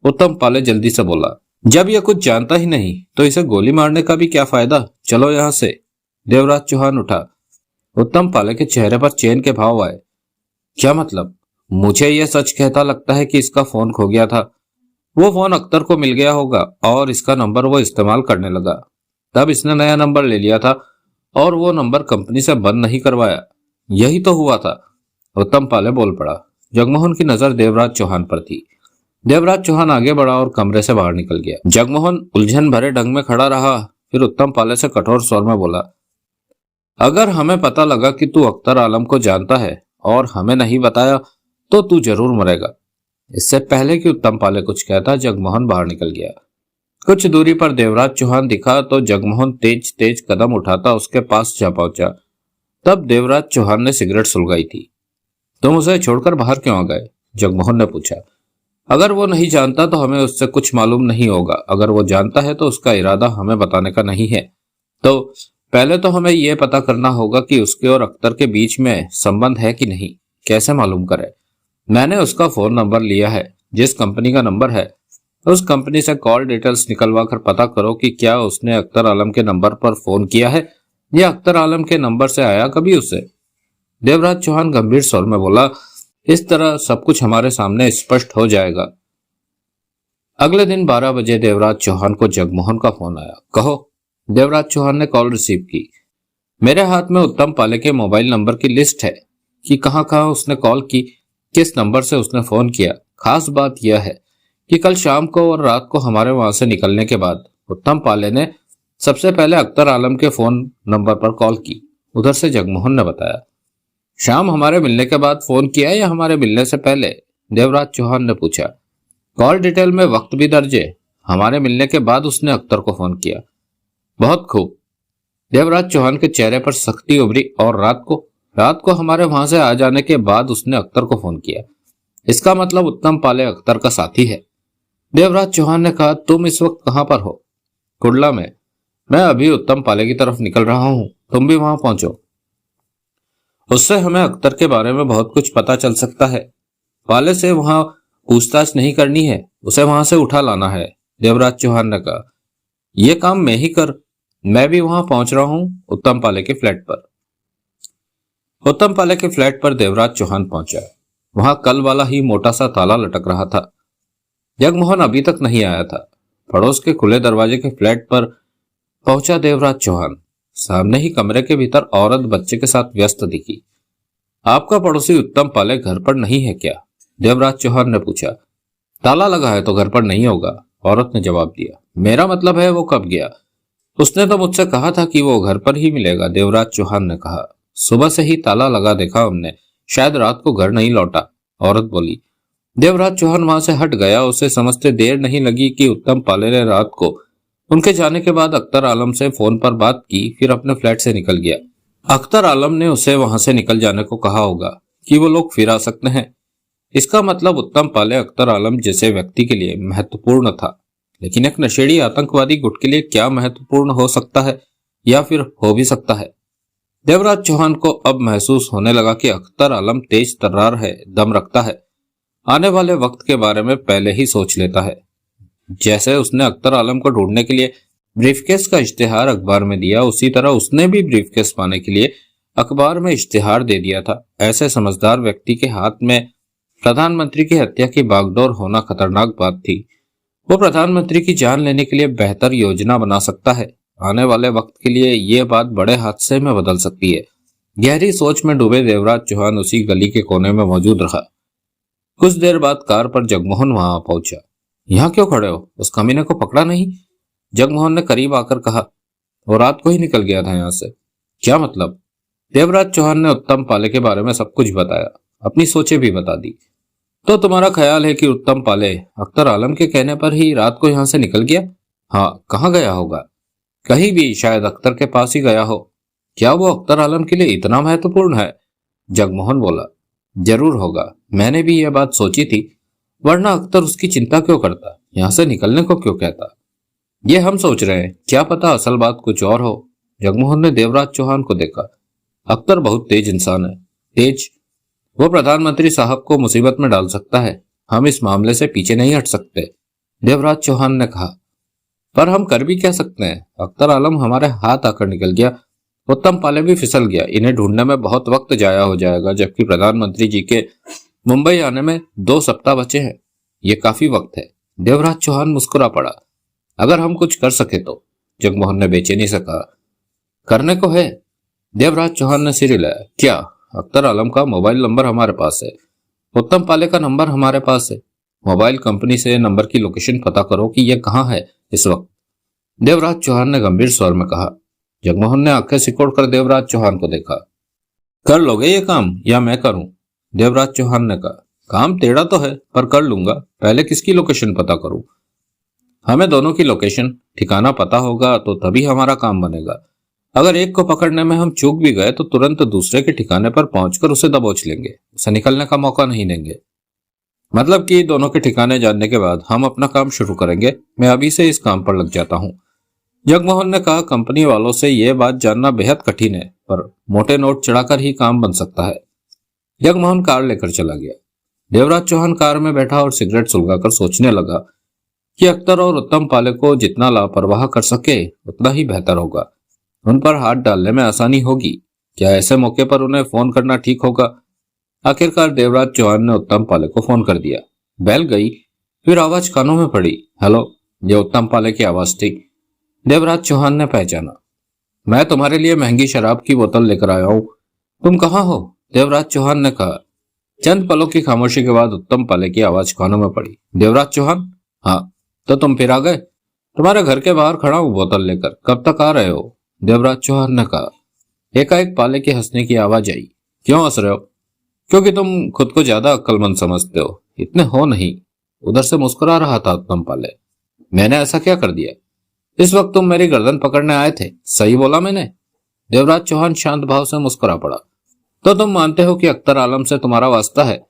उत्तम पाले जल्दी से बोला। जब यह कुछ जानता ही नहीं तो इसे गोली मारने का भी क्या फायदा? चलो यहां से। देवराज चौहान उठा। उत्तम पाले के चेहरे पर चैन के भाव आए। क्या मतलब? मुझे यह सच कहता लगता है कि इसका फोन खो गया था। वो फोन अख्तर को मिल गया होगा और इसका नंबर वो इस्तेमाल करने लगा। तब इसने नया नंबर ले लिया था और वो नंबर कंपनी से बंद नहीं करवाया। यही तो हुआ था। उत्तम पाले बोल पड़ा। जगमोहन की नजर देवराज चौहान पर थी। देवराज चौहान आगे बढ़ा और कमरे से बाहर निकल गया। जगमोहन उलझन भरे ढंग में खड़ा रहा। फिर उत्तम पाले से कठोर स्वर में बोला, अगर हमें पता लगा कि तू अख्तर आलम को जानता है और हमें नहीं बताया तो तू जरूर मरेगा। इससे पहले कि उत्तम पाले कुछ कहता, जगमोहन बाहर निकल गया। कुछ दूरी पर देवराज चौहान दिखा तो जगमोहन तेज तेज कदम उठाता उसके पास जा पहुंचा। तब देवराज चौहान ने सिगरेट सुलगाई थी। तुम उसे छोड़कर बाहर क्यों आ गए? जगमोहन ने पूछा। अगर वो नहीं जानता तो हमें उससे कुछ मालूम नहीं होगा। अगर वो जानता है तो उसका इरादा हमें बताने का नहीं है। तो पहले तो हमें यह पता करना होगा कि उसके और अख्तर के बीच में संबंध है कि नहीं। कैसे मालूम करे? मैंने उसका फोन नंबर लिया है। जिस कंपनी का नंबर है उस कंपनी से कॉल डिटेल्स निकलवा कर पता करो कि क्या उसने अख्तर आलम के नंबर पर फोन किया है या अख्तर आलम के नंबर से आया कभी उसे। देवराज चौहान गंभीर स्वर में बोला, इस तरह सब कुछ हमारे सामने स्पष्ट हो जाएगा। अगले दिन 12 बजे देवराज चौहान को जगमोहन का फोन आया। कहो। देवराज चौहान ने कॉल रिसीव की। मेरे हाथ में उत्तम पाले के मोबाइल नंबर की लिस्ट है कि कहां कहां उसने कॉल की, किस नंबर से उसने फोन किया। खास बात यह है कि कल शाम को और रात को हमारे वहां से निकलने के बाद उत्तम पाले ने सबसे पहले अख्तर आलम के फोन नंबर पर कॉल की। उधर से जगमोहन ने बताया। शाम हमारे मिलने के बाद फोन किया या हमारे मिलने से पहले? देवराज चौहान ने पूछा। कॉल डिटेल में वक्त भी दर्ज है। हमारे मिलने के बाद उसने अख्तर को फोन किया। बहुत खूब। देवराज चौहान के चेहरे पर सख्ती उभरी। और रात को हमारे वहां से आ जाने के बाद उसने अख्तर को फोन किया। इसका मतलब उत्तम पाले अख्तर का साथी है। देवराज चौहान ने कहा, तुम इस वक्त कहां पर हो? कुडला में। मैं अभी उत्तम पाले की तरफ निकल रहा हूं, तुम भी वहां पहुंचो। उससे हमें अख्तर के बारे में बहुत कुछ पता चल सकता है। पाले से वहां पूछताछ नहीं करनी है, उसे वहां से उठा लाना है। देवराज चौहान ने कहा। यह काम मैं ही कर। मैं भी वहां पहुंच रहा हूं, उत्तम पाले के फ्लैट पर। उत्तम पाले के फ्लैट पर देवराज चौहान पहुंचा। वहां कल वाला ही मोटा सा ताला लटक रहा था। जगमोहन अभी तक नहीं आया था। पड़ोस के खुले दरवाजे के फ्लैट पर पहुंचा देवराज चौहान। सामने ही कमरे के भीतर औरत बच्चे के साथ व्यस्त दिखी। आपका पड़ोसी उत्तम पाले घर पर नहीं है क्या? देवराज चौहान ने पूछा। ताला लगा है तो घर पर नहीं होगा, औरत ने जवाब दिया। मेरा मतलब है वो कब गया? उसने तो मुझसे कहा था कि वो घर पर ही मिलेगा, देवराज चौहान ने कहा। सुबह से ही ताला लगा देखा हमने, शायद रात को घर नहीं लौटा, औरत बोली। देवराज चौहान वहां से हट गया। उसे समझते देर नहीं लगी कि उत्तम पाले ने रात को उनके जाने के बाद अख्तर आलम से फोन पर बात की, फिर अपने फ्लैट से निकल गया। अख्तर आलम ने उसे वहां से निकल जाने को कहा होगा कि वो लोग फिर आ सकते हैं। इसका मतलब उत्तम पाले अख्तर आलम जैसे व्यक्ति के लिए महत्वपूर्ण था, लेकिन एक नशेड़ी आतंकवादी गुट के लिए क्या महत्वपूर्ण हो सकता है या फिर हो भी सकता है। देवराज चौहान को अब महसूस होने लगा कि अख्तर आलम तेज तर्रार है, दम रखता है, आने वाले वक्त के बारे में पहले ही सोच लेता है। जैसे उसने अख्तर आलम को ढूंढने के लिए ब्रीफकेस का इश्तिहार अखबार में दिया, उसी तरह उसने भी ब्रीफकेस पाने के लिए अखबार में इश्तिहार दे दिया था। ऐसे समझदार व्यक्ति के हाथ में प्रधानमंत्री की हत्या की बागडोर होना खतरनाक बात थी। वो प्रधानमंत्री की जान लेने के लिए बेहतर योजना बना सकता है। आने वाले वक्त के लिए ये बात बड़े हादसे में बदल सकती है। गहरी सोच में डूबे देवराज चौहान उसी गली के कोने में मौजूद रहा। कुछ देर बाद कार पर जगमोहन वहां पहुंचा। यहाँ क्यों खड़े हो? उस कमीने को पकड़ा नहीं? जगमोहन ने करीब आकर कहा। वो रात को ही निकल गया था यहाँ से। क्या मतलब? देवराज चौहान ने उत्तम पाले के बारे में सब कुछ बताया, अपनी सोचें भी बता दी। तो तुम्हारा ख्याल है कि उत्तम पाले अख्तर आलम के कहने पर ही रात को यहां से निकल गया? हाँ, कहाँ गया होगा? कहीं भी, शायद अख्तर के पास ही गया हो। क्या वो अख्तर आलम के लिए इतना महत्वपूर्ण है? जगमोहन बोला, जरूर होगा, मैंने भी यह बात सोची थी, वरना अख्तर उसकी चिंता क्यों करता, यहां से निकलने को क्यों कहता? ये हम सोच रहे हैं, क्या पता असल बात कुछ और हो। जगमोहन ने देवराज चौहान को देखा। अख्तर बहुत तेज इंसान है। तेज? वो प्रधानमंत्री साहब को मुसीबत में डाल सकता है। हम इस मामले से पीछे नहीं हट सकते, देवराज चौहान ने कहा। पर हम कर भी क्या सकते हैं? अख्तर आलम हमारे हाथ आकर निकल गया, उत्तम पाले भी फिसल गया। इन्हें ढूंढने में बहुत वक्त जाया हो जाएगा, जबकि प्रधानमंत्री जी के मुंबई आने में 2 सप्ताह बचे हैं। ये काफी वक्त है। देवराज चौहान मुस्कुरा पड़ा। अगर हम कुछ कर सके तो, जगमोहन ने बेचैनी से कहा। करने को है, देवराज चौहान ने सिर हिलाया। क्या? अख्तर आलम का मोबाइल नंबर हमारे पास है, उत्तम पाले का नंबर हमारे पास है। मोबाइल कंपनी से नंबर की लोकेशन पता करो कि यह कहाँ है इस वक्त, देवराज चौहान ने गंभीर स्वर में कहा। जगमोहन ने आंखें सिकोड़कर देवराज चौहान को देखा। कर लोगे ये काम या मैं करूं? देवराज चौहान ने कहा। काम टेढ़ा तो है, पर कर लूंगा। पहले किसकी लोकेशन पता करूं? हमें दोनों की लोकेशन ठिकाना पता होगा तो तभी हमारा काम बनेगा। अगर एक को पकड़ने में हम चूक भी गए तो तुरंत दूसरे के ठिकाने पर पहुंचकर उसे दबोच लेंगे, उसे निकलने का मौका नहीं देंगे। मतलब कि दोनों के ठिकाने जानने के बाद हम अपना काम शुरू करेंगे। मैं अभी से इस काम पर लग जाता हूं, जगमोहन ने कहा। कंपनी वालों से यह बात जानना बेहद कठिन है, पर मोटे नोट चढ़ाकर ही काम बन सकता है। जगमोहन कार लेकर चला गया। देवराज चौहान कार में बैठा और सिगरेट सुलगाकर सोचने लगा कि अख्तर और उत्तम पाले को जितना लापरवाह कर सके उतना ही बेहतर होगा। उन पर हाथ डालने में आसानी होगी। क्या ऐसे मौके पर उन्हें फोन करना ठीक होगा? आखिरकार देवराज चौहान ने उत्तम पाले को फोन कर दिया। बेल गई, फिर आवाज कानों में पड़ी। हेलो, ये उत्तम पाले की आवाज थी। देवराज चौहान ने पहचाना। मैं तुम्हारे लिए महंगी शराब की बोतल लेकर आया हूं, तुम कहाँ हो? देवराज चौहान ने कहा। चंद पलों की खामोशी के बाद उत्तम पाले की आवाज कानों में पड़ी। देवराज चौहान? हाँ, तो तुम फिर आ गए? तुम्हारे घर के बाहर खड़ा हूं बोतल लेकर, कब तक आ रहे हो? देवराज चौहान ने कहा। एकाएक पाले के हंसने की आवाज आई। क्यों हंस रहे हो? क्योंकि तुम खुद को ज्यादा अक्लमंद समझते हो। इतने हो नहीं। उधर से मुस्कुरा रहा था उत्तम पाले। मैंने ऐसा क्या कर दिया? इस वक्त तुम मेरी गर्दन पकड़ने आए थे, सही बोला मैंने? देवराज चौहान शांत भाव से मुस्कुरा पड़ा। तो तुम मानते हो कि अख्तर आलम से तुम्हारा वास्ता है?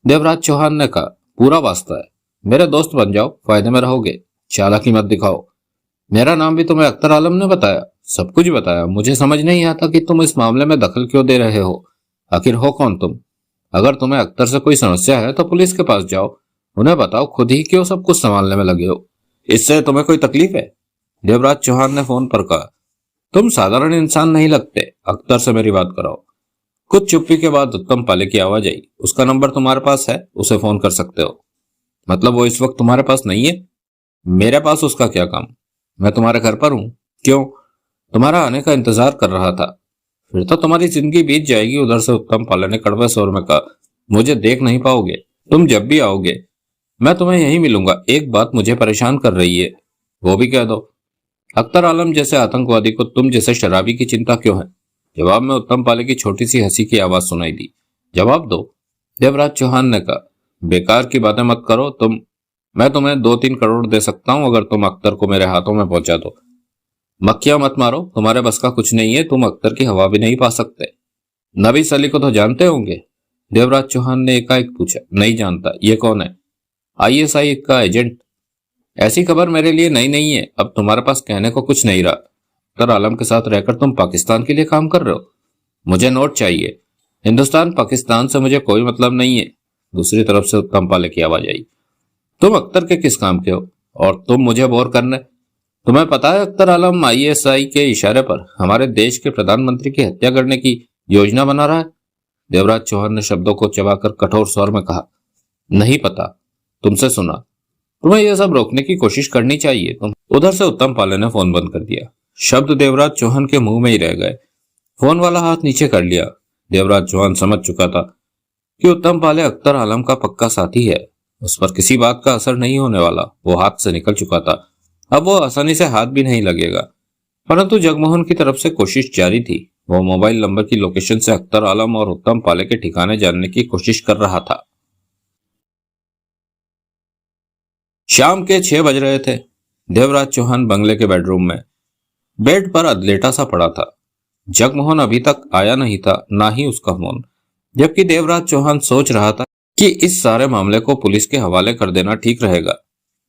देवराज चौहान ने कहा। पूरा वास्ता है। मेरे दोस्त बन जाओ, फायदे में रहोगे। चालाकी मत दिखाओ। मेरा नाम भी तुम्हें अख्तर आलम ने बताया? सब कुछ बताया। मुझे समझ नहीं आता कि तुम इस मामले में दखल क्यों दे रहे हो। आखिर हो कौन तुम? अगर तुम्हें अख्तर से कोई समस्या है तो पुलिस के पास जाओ, उन्हें बताओ, खुद ही क्यों सब कुछ संभालने में लगे हो? इससे तुम्हें कोई तकलीफ है? देवराज चौहान ने फोन पर कहा। तुम साधारण इंसान नहीं लगते, अख्तर से मेरी बात कराओ। कुछ चुप्पी के बाद उत्तम पाले की आवाज आई। उसका नंबर तुम्हारे पास है, उसे फोन कर सकते हो। मतलब वो इस वक्त तुम्हारे पास नहीं है? मेरे पास उसका क्या काम? मैं तुम्हारे घर पर हूं। क्यों? तुम्हारा आने का इंतजार कर रहा था। फिर तो तुम्हारी जिंदगी बीत जाएगी। उधर से उत्तम पाले ने कड़वे स्वर में कहा। मुझे देख नहीं पाओगे। तुम जब भी आओगे मैं तुम्हें यहीं मिलूंगा। एक बात मुझे परेशान कर रही है, वो भी कह दो। अख्तर आलम जैसे आतंकवादी को तुम जैसे शराबी की चिंता क्यों है? जवाब में उत्तम पाले की छोटी सी हंसी की आवाज सुनाई दी। जवाब दो, देवराज चौहान ने कहा। बेकार की बातें मत करो तुम। मैं तुम्हें 2-3 करोड़ दे सकता हूं अगर तुम अख्तर को मेरे हाथों में पहुंचा दो। मक्खियां मत मारो, तुम्हारे बस का कुछ नहीं है। तुम अख्तर की हवा भी नहीं पा सकते। नबीस अली को तो जानते होंगे? देवराज चौहान ने एकाएक पूछा। नहीं जानता। ये कौन है? ISI का एजेंट। ऐसी खबर मेरे लिए नई नहीं है। अब तुम्हारे पास कहने को कुछ नहीं रहा। अख्तर आलम के साथ रहकर तुम पाकिस्तान के लिए काम कर रहे हो। मुझे नोट चाहिए। हिंदुस्तान पाकिस्तान से मुझे कोई मतलब नहीं है। दूसरी तरफ से उत्तम पाले की आवाज आई। तुम अख्तर के किस काम के हो और तुम मुझे बोर करने? तुम्हें पता है अख्तर आलम ISI के इशारे पर हमारे देश के प्रधानमंत्री की हत्या करने की योजना बना रहा है? देवराज चौहान ने शब्दों को चबाकर कठोर स्वर में कहा। नहीं पता, तुमसे सुना। तुम्हें यह सब रोकने की कोशिश करनी चाहिए। तुम उधर से उत्तम पाले ने फोन बंद कर दिया। शब्द देवराज चौहान के मुंह में ही रह गए। फोन वाला हाथ नीचे कर लिया। देवराज चौहान समझ चुका था कि उत्तम पाले अख्तर आलम का पक्का साथी है। उस पर किसी बात का असर नहीं होने वाला। वो हाथ से निकल चुका था। अब वो आसानी से हाथ भी नहीं लगेगा। परंतु जगमोहन की तरफ से कोशिश जारी थी। वो मोबाइल नंबर की लोकेशन से अख्तर आलम और उत्तम पाले के ठिकाने जानने की कोशिश कर रहा था। शाम के 6 बज रहे थे। देवराज चौहान बंगले के बेडरूम में बेड पर अधलेटा सा पड़ा था। जगमोहन अभी तक आया नहीं था, ना ही उसका फोन। जबकि देवराज चौहान सोच रहा था कि इस सारे मामले को पुलिस के हवाले कर देना ठीक रहेगा।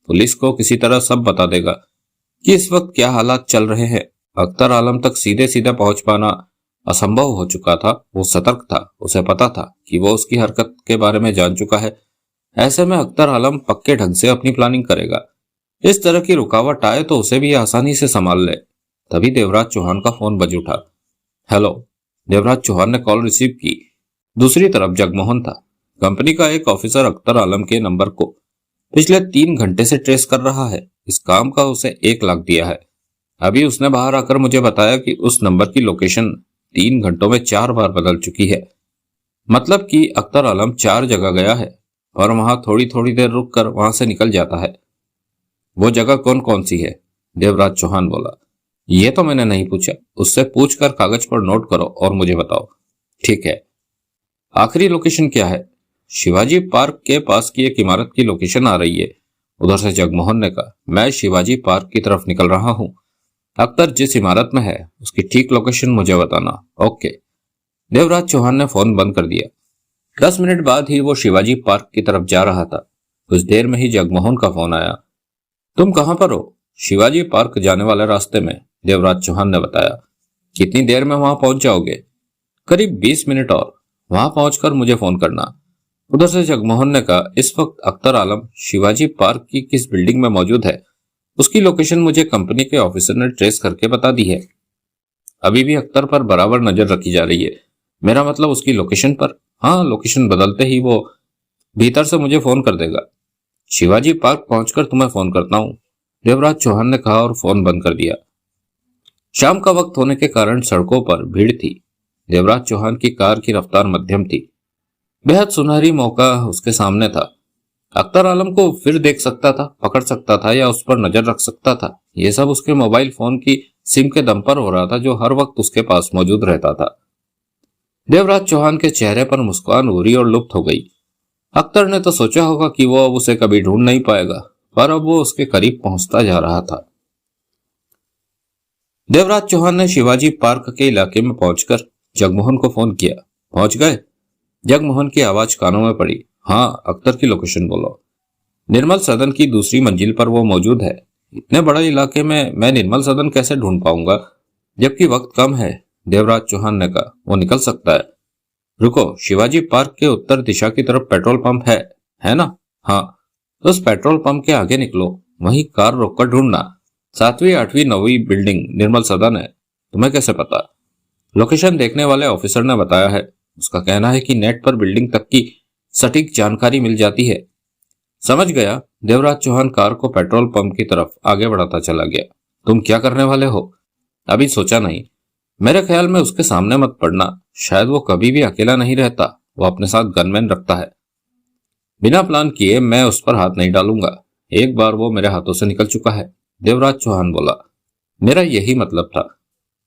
पुलिस को किसी तरह सब बता देगा कि इस वक्त क्या हालात चल रहे हैं। अख्तर आलम तक सीधे सीधे पहुंच पाना असंभव हो चुका था। वो सतर्क था, उसे पता था कि वो उसकी हरकत के बारे में जान चुका है। ऐसे में अख्तर आलम पक्के ढंग से अपनी प्लानिंग करेगा। इस तरह की रुकावट आए तो उसे भी आसानी से संभाल ले। तभी देवराज चौहान का फोन बज उठा। हेलो। देवराज चौहान ने कॉल रिसीव की। दूसरी तरफ जगमोहन था। कंपनी का एक ऑफिसर अख्तर आलम के नंबर को पिछले 3 घंटे से ट्रेस कर रहा है। इस काम का उसे 1 लाख दिया है। अभी उसने बाहर आकर मुझे बताया कि उस नंबर की लोकेशन 3 घंटों में 4 बार बदल चुकी है। मतलब कि अख्तर आलम 4 जगह गया है और वहां थोड़ी थोड़ी देर रुक कर वहां से निकल जाता है। वो जगह कौन कौन सी है? देवराज चौहान बोला। ये तो मैंने नहीं पूछा, उससे पूछकर कागज पर नोट करो और मुझे बताओ। ठीक है। आखिरी लोकेशन क्या है? शिवाजी पार्क के पास की एक इमारत की लोकेशन आ रही है। उधर से जगमोहन ने कहा। मैं शिवाजी पार्क की तरफ निकल रहा हूँ। अख्तर जिस इमारत में है उसकी ठीक लोकेशन मुझे बताना। ओके। देवराज चौहान ने फोन बंद कर दिया। 10 मिनट बाद ही वो शिवाजी पार्क की तरफ जा रहा था। कुछ देर में ही जगमोहन का फोन आया। तुम कहां पर हो? शिवाजी पार्क जाने वाले रास्ते में, देवराज चौहान ने बताया। कितनी देर में वहां पहुंच जाओगे? करीब 20 मिनट और। वहां पहुंचकर मुझे फोन करना। उधर से जगमोहन ने कहा। इस वक्त अख्तर आलम शिवाजी पार्क की किस बिल्डिंग में मौजूद है उसकी लोकेशन मुझे कंपनी के ऑफिसर ने ट्रेस करके बता दी है। अभी भी अख्तर पर बराबर नजर रखी जा रही है। मेरा मतलब उसकी लोकेशन पर। हाँ, लोकेशन बदलते ही वो भीतर से मुझे फोन कर देगा। शिवाजी पार्क पहुंचकर तुम्हें फोन करता हूं, देवराज चौहान ने कहा और फोन बंद कर दिया। शाम का वक्त होने के कारण सड़कों पर भीड़ थी। देवराज चौहान की कार की रफ्तार मध्यम थी। बेहद सुनहरी मौका उसके सामने था। अख्तर आलम को फिर देख सकता था, पकड़ सकता था या उस पर नजर रख सकता था। यह सब उसके मोबाइल फोन की सिम के दम पर हो रहा था, जो हर वक्त उसके पास मौजूद रहता था। देवराज चौहान के चेहरे पर मुस्कान उभरी और लुप्त हो गई। अख्तर ने तो सोचा होगा कि वो अब उसे कभी ढूंढ नहीं पाएगा, पर अब वो उसके करीब पहुंचता जा रहा था। देवराज चौहान ने शिवाजी पार्क के इलाके में पहुंचकर जगमोहन को फोन किया। पहुंच गए? जगमोहन की आवाज कानों में पड़ी। हाँ, अख्तर की लोकेशन बोलो। निर्मल सदन की दूसरी मंजिल पर वो मौजूद है। इतने बड़े इलाके में मैं निर्मल सदन कैसे ढूंढ पाऊंगा, जबकि वक्त कम है, देवराज चौहान ने कहा। वो निकल सकता है। रुको, शिवाजी पार्क के उत्तर दिशा की तरफ पेट्रोल पंप है ना? हाँ, तो उस पेट्रोल पंप के आगे निकलो, वहीं कार रोककर ढूंढना। 7वीं 8वीं 9वीं बिल्डिंग निर्मल सदन है। तुम्हें कैसे पता? लोकेशन देखने वाले ऑफिसर ने बताया है। उसका कहना है कि नेट पर बिल्डिंग तक की सटीक जानकारी मिल जाती है। समझ गया। देवराज चौहान कार को पेट्रोल पंप की तरफ आगे बढ़ाता चला गया। तुम क्या करने वाले हो? अभी सोचा नहीं। मेरे ख्याल में उसके सामने मत पड़ना। शायद वो कभी भी अकेला नहीं रहता। वो अपने साथ गनमैन रखता है। बिना प्लान किए मैं उस पर हाथ नहीं डालूंगा। एक बार वो मेरे हाथों से निकल चुका है, देवराज चौहान बोला। मेरा यही मतलब था।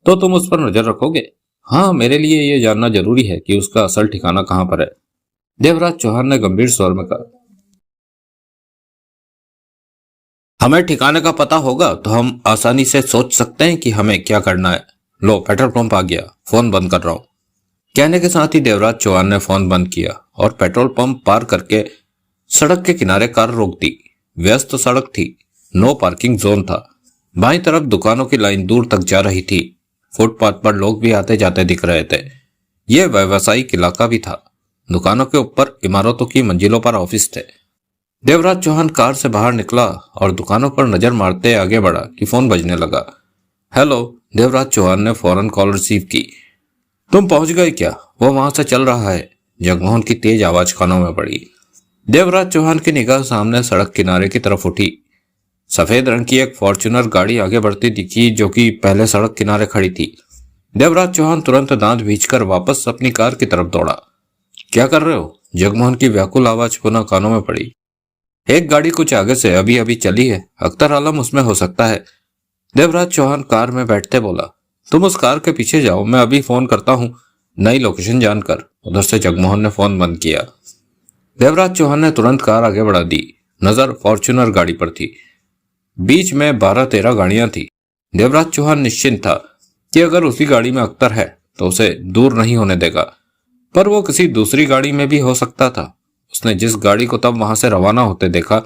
तो तुम उस पर नजर रखोगे? हाँ, मेरे लिए यह जानना जरूरी है कि उसका असल ठिकाना कहां पर है, देवराज चौहान ने गंभीर स्वर में कहा। हमें ठिकाने का पता होगा तो हम आसानी से सोच सकते हैं कि हमें क्या करना है। लो, पेट्रोल पंप आ गया, फोन बंद कर रहा हूं। कहने के साथ ही देवराज चौहान ने फोन बंद किया और पेट्रोल पंप पार करके सड़क के किनारे कार रोक दी। व्यस्त सड़क थी, नो पार्किंग जोन था। बाईं तरफ दुकानों की लाइन दूर तक जा रही थी। फुटपाथ पर लोग भी आते जाते दिख रहे थे। यह व्यावसायिक इलाका भी था। दुकानों के ऊपर इमारतों की मंजिलों पर ऑफिस थे। देवराज चौहान कार से बाहर निकला और दुकानों पर नजर मारते आगे बढ़ा कि फोन बजने लगा। हेलो, देवराज चौहान ने फौरन कॉल रिसीव की। तुम पहुंच गए क्या? वो वहां से चल रहा है, जगमोहन की तेज आवाज कानों में पड़ी। देवराज चौहान की निगाह सामने सड़क किनारे की तरफ उठी। सफेद रंग की एक फॉर्च्यूनर गाड़ी आगे बढ़ती दिखी, जो कि पहले सड़क किनारे खड़ी थी। देवराज चौहान तुरंत दांत भींचकर वापस अपनी कार की तरफ दौड़ा। क्या कर रहे हो? जगमोहन की व्याकुल आवाज पुनः कानों में पड़ी। एक गाड़ी कुछ आगे से अभी अभी चली है, अख्तर आलम उसमें हो सकता है, देवराज चौहान कार में बैठते बोला। तुम उस कार के पीछे जाओ, मैं अभी फोन करता हूँ। नई लोकेशन जानकर उधर से जगमोहन ने फोन बंद किया। देवराज चौहान ने तुरंत कार आगे बढ़ा दी। नजर फॉर्च्यूनर गाड़ी पर थी। बीच में 12-13 गाड़ियां थी। देवराज चौहान निश्चिंत था कि अगर उसी गाड़ी में अख्तर है तो उसे दूर नहीं होने देगा, पर वो किसी दूसरी गाड़ी में भी हो सकता था। उसने जिस गाड़ी को तब वहां से रवाना होते देखा,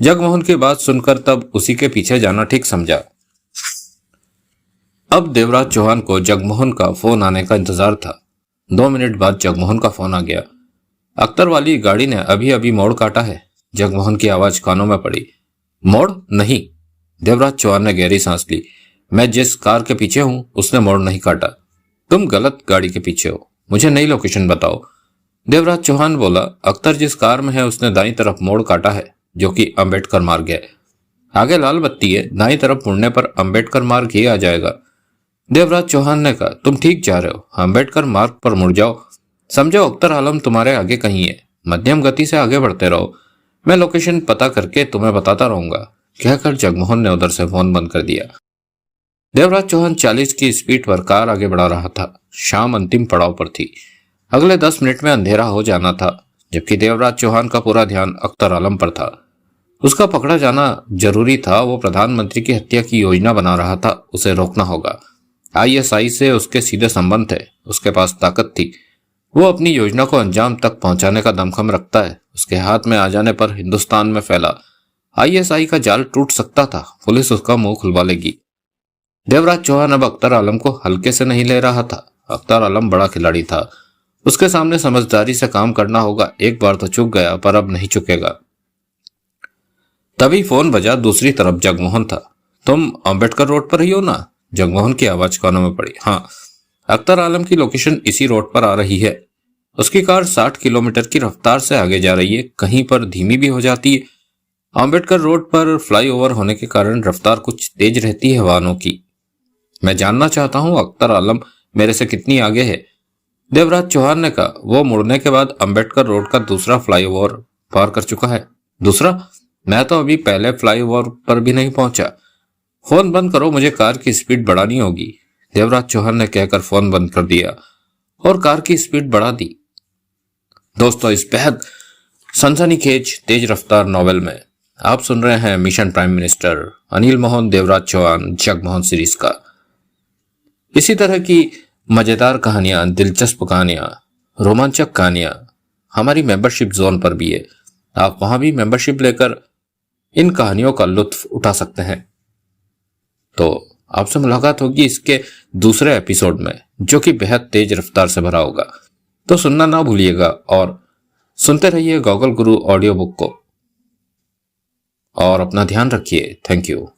जगमोहन की बात सुनकर तब उसी के पीछे जाना ठीक समझा। अब देवराज चौहान को जगमोहन का फोन आने का इंतजार था। 2 मिनट बाद जगमोहन का फोन आ गया। अख्तर वाली गाड़ी ने अभी अभी मोड़ काटा है। जगमोहन की आवाज कानों में पड़ी। मोड़ नहीं। देवराज चौहान ने गहरी सांस ली। मैं जिस कार के पीछे हूं उसने मोड़ नहीं काटा। तुम गलत गाड़ी के पीछे हो, मुझे नई लोकेशन बताओ। देवराज चौहान बोला, अख्तर जिस कार में है उसने दाईं तरफ मोड़ काटा है, जो कि अंबेडकर मार्ग है। आगे लाल बत्ती है, दाईं तरफ मुड़ने पर अंबेडकर मार्ग ही आ जाएगा। देवराज चौहान ने कहा, तुम ठीक जा रहे हो, अंबेडकर मार्ग पर मुड़ जाओ। समझो अख्तर आलम तुम्हारे आगे कहीं है। मध्यम गति से आगे बढ़ते रहो, मैं लोकेशन पता करके तुम्हें बताता रहूंगा। कहकर जगमोहन ने उधर से फोन बंद कर दिया। देवराज चौहान 40 की स्पीड पर कार आगे बढ़ा रहा था। शाम अंतिम पड़ाव पर थी। अगले 10 मिनट में अंधेरा हो जाना था, जबकि देवराज चौहान का पूरा ध्यान अख्तर आलम पर था। उसका पकड़ा जाना जरूरी था। वो प्रधानमंत्री की हत्या की योजना बना रहा था, उसे रोकना होगा। ISI से उसके सीधे संबंध थे, उसके पास ताकत थी। वो अपनी योजना को अंजाम तक पहुंचाने का दमखम रखता है। उसके हाथ में आ जाने पर हिंदुस्तान में फैला ISI का जाल टूट सकता था। पुलिस उसका मुंह खुलवा लेगी। देवराज चौहान अब अख्तर आलम को हल्के से नहीं ले रहा था। अख्तर आलम बड़ा खिलाड़ी था, उसके सामने समझदारी से काम करना होगा। एक बार तो चूक गया, पर अब नहीं चुकेगा। तभी फोन बजा। दूसरी तरफ जगमोहन था। तुम अंबेडकर रोड पर ही हो ना? जगमोहन की आवाज कानों में पड़ी। हाँ, अख्तर आलम की लोकेशन इसी रोड पर आ रही है। उसकी कार 60 किलोमीटर की रफ्तार से आगे जा रही है, कहीं पर धीमी भी हो जाती है। अंबेडकर रोड पर फ्लाईओवर होने के कारण रफ्तार कुछ तेज रहती है वाहनों की। मैं जानना चाहता हूं अख्तर आलम मेरे से कितनी आगे है। देवराज चौहान ने कहा, वो मुड़ने के बाद अंबेडकर रोड का दूसरा फ्लाईओवर पार कर चुका है। दूसरा? मैं तो अभी पहले फ्लाईओवर पर भी नहीं पहुंचा। फोन बंद करो, मुझे कार की स्पीड बढ़ानी होगी। देवराज चौहान ने कहकर फोन बंद कर दिया और कार की स्पीड बढ़ा दी। दोस्तों, इस बेहद सनसनीखेज तेज रफ्तार नॉवेल में आप सुन रहे हैं mission prime minister Anil Mohan Devraj Chauhan Jagmohan series का। इसी तरह की मजेदार कहानियां, दिलचस्प कहानियां, रोमांचक कहानियां हमारी मेंबरशिप जोन पर भी है। आप वहां भी मेंबरशिप लेकर इन कहानियों का लुत्फ उठा सकते हैं। तो आपसे मुलाकात होगी इसके दूसरे एपिसोड में, जो कि बेहद तेज रफ्तार से भरा होगा। तो सुनना ना भूलिएगा और सुनते रहिए गॉगल गुरु ऑडियो बुक को। और अपना ध्यान रखिए। Thank you.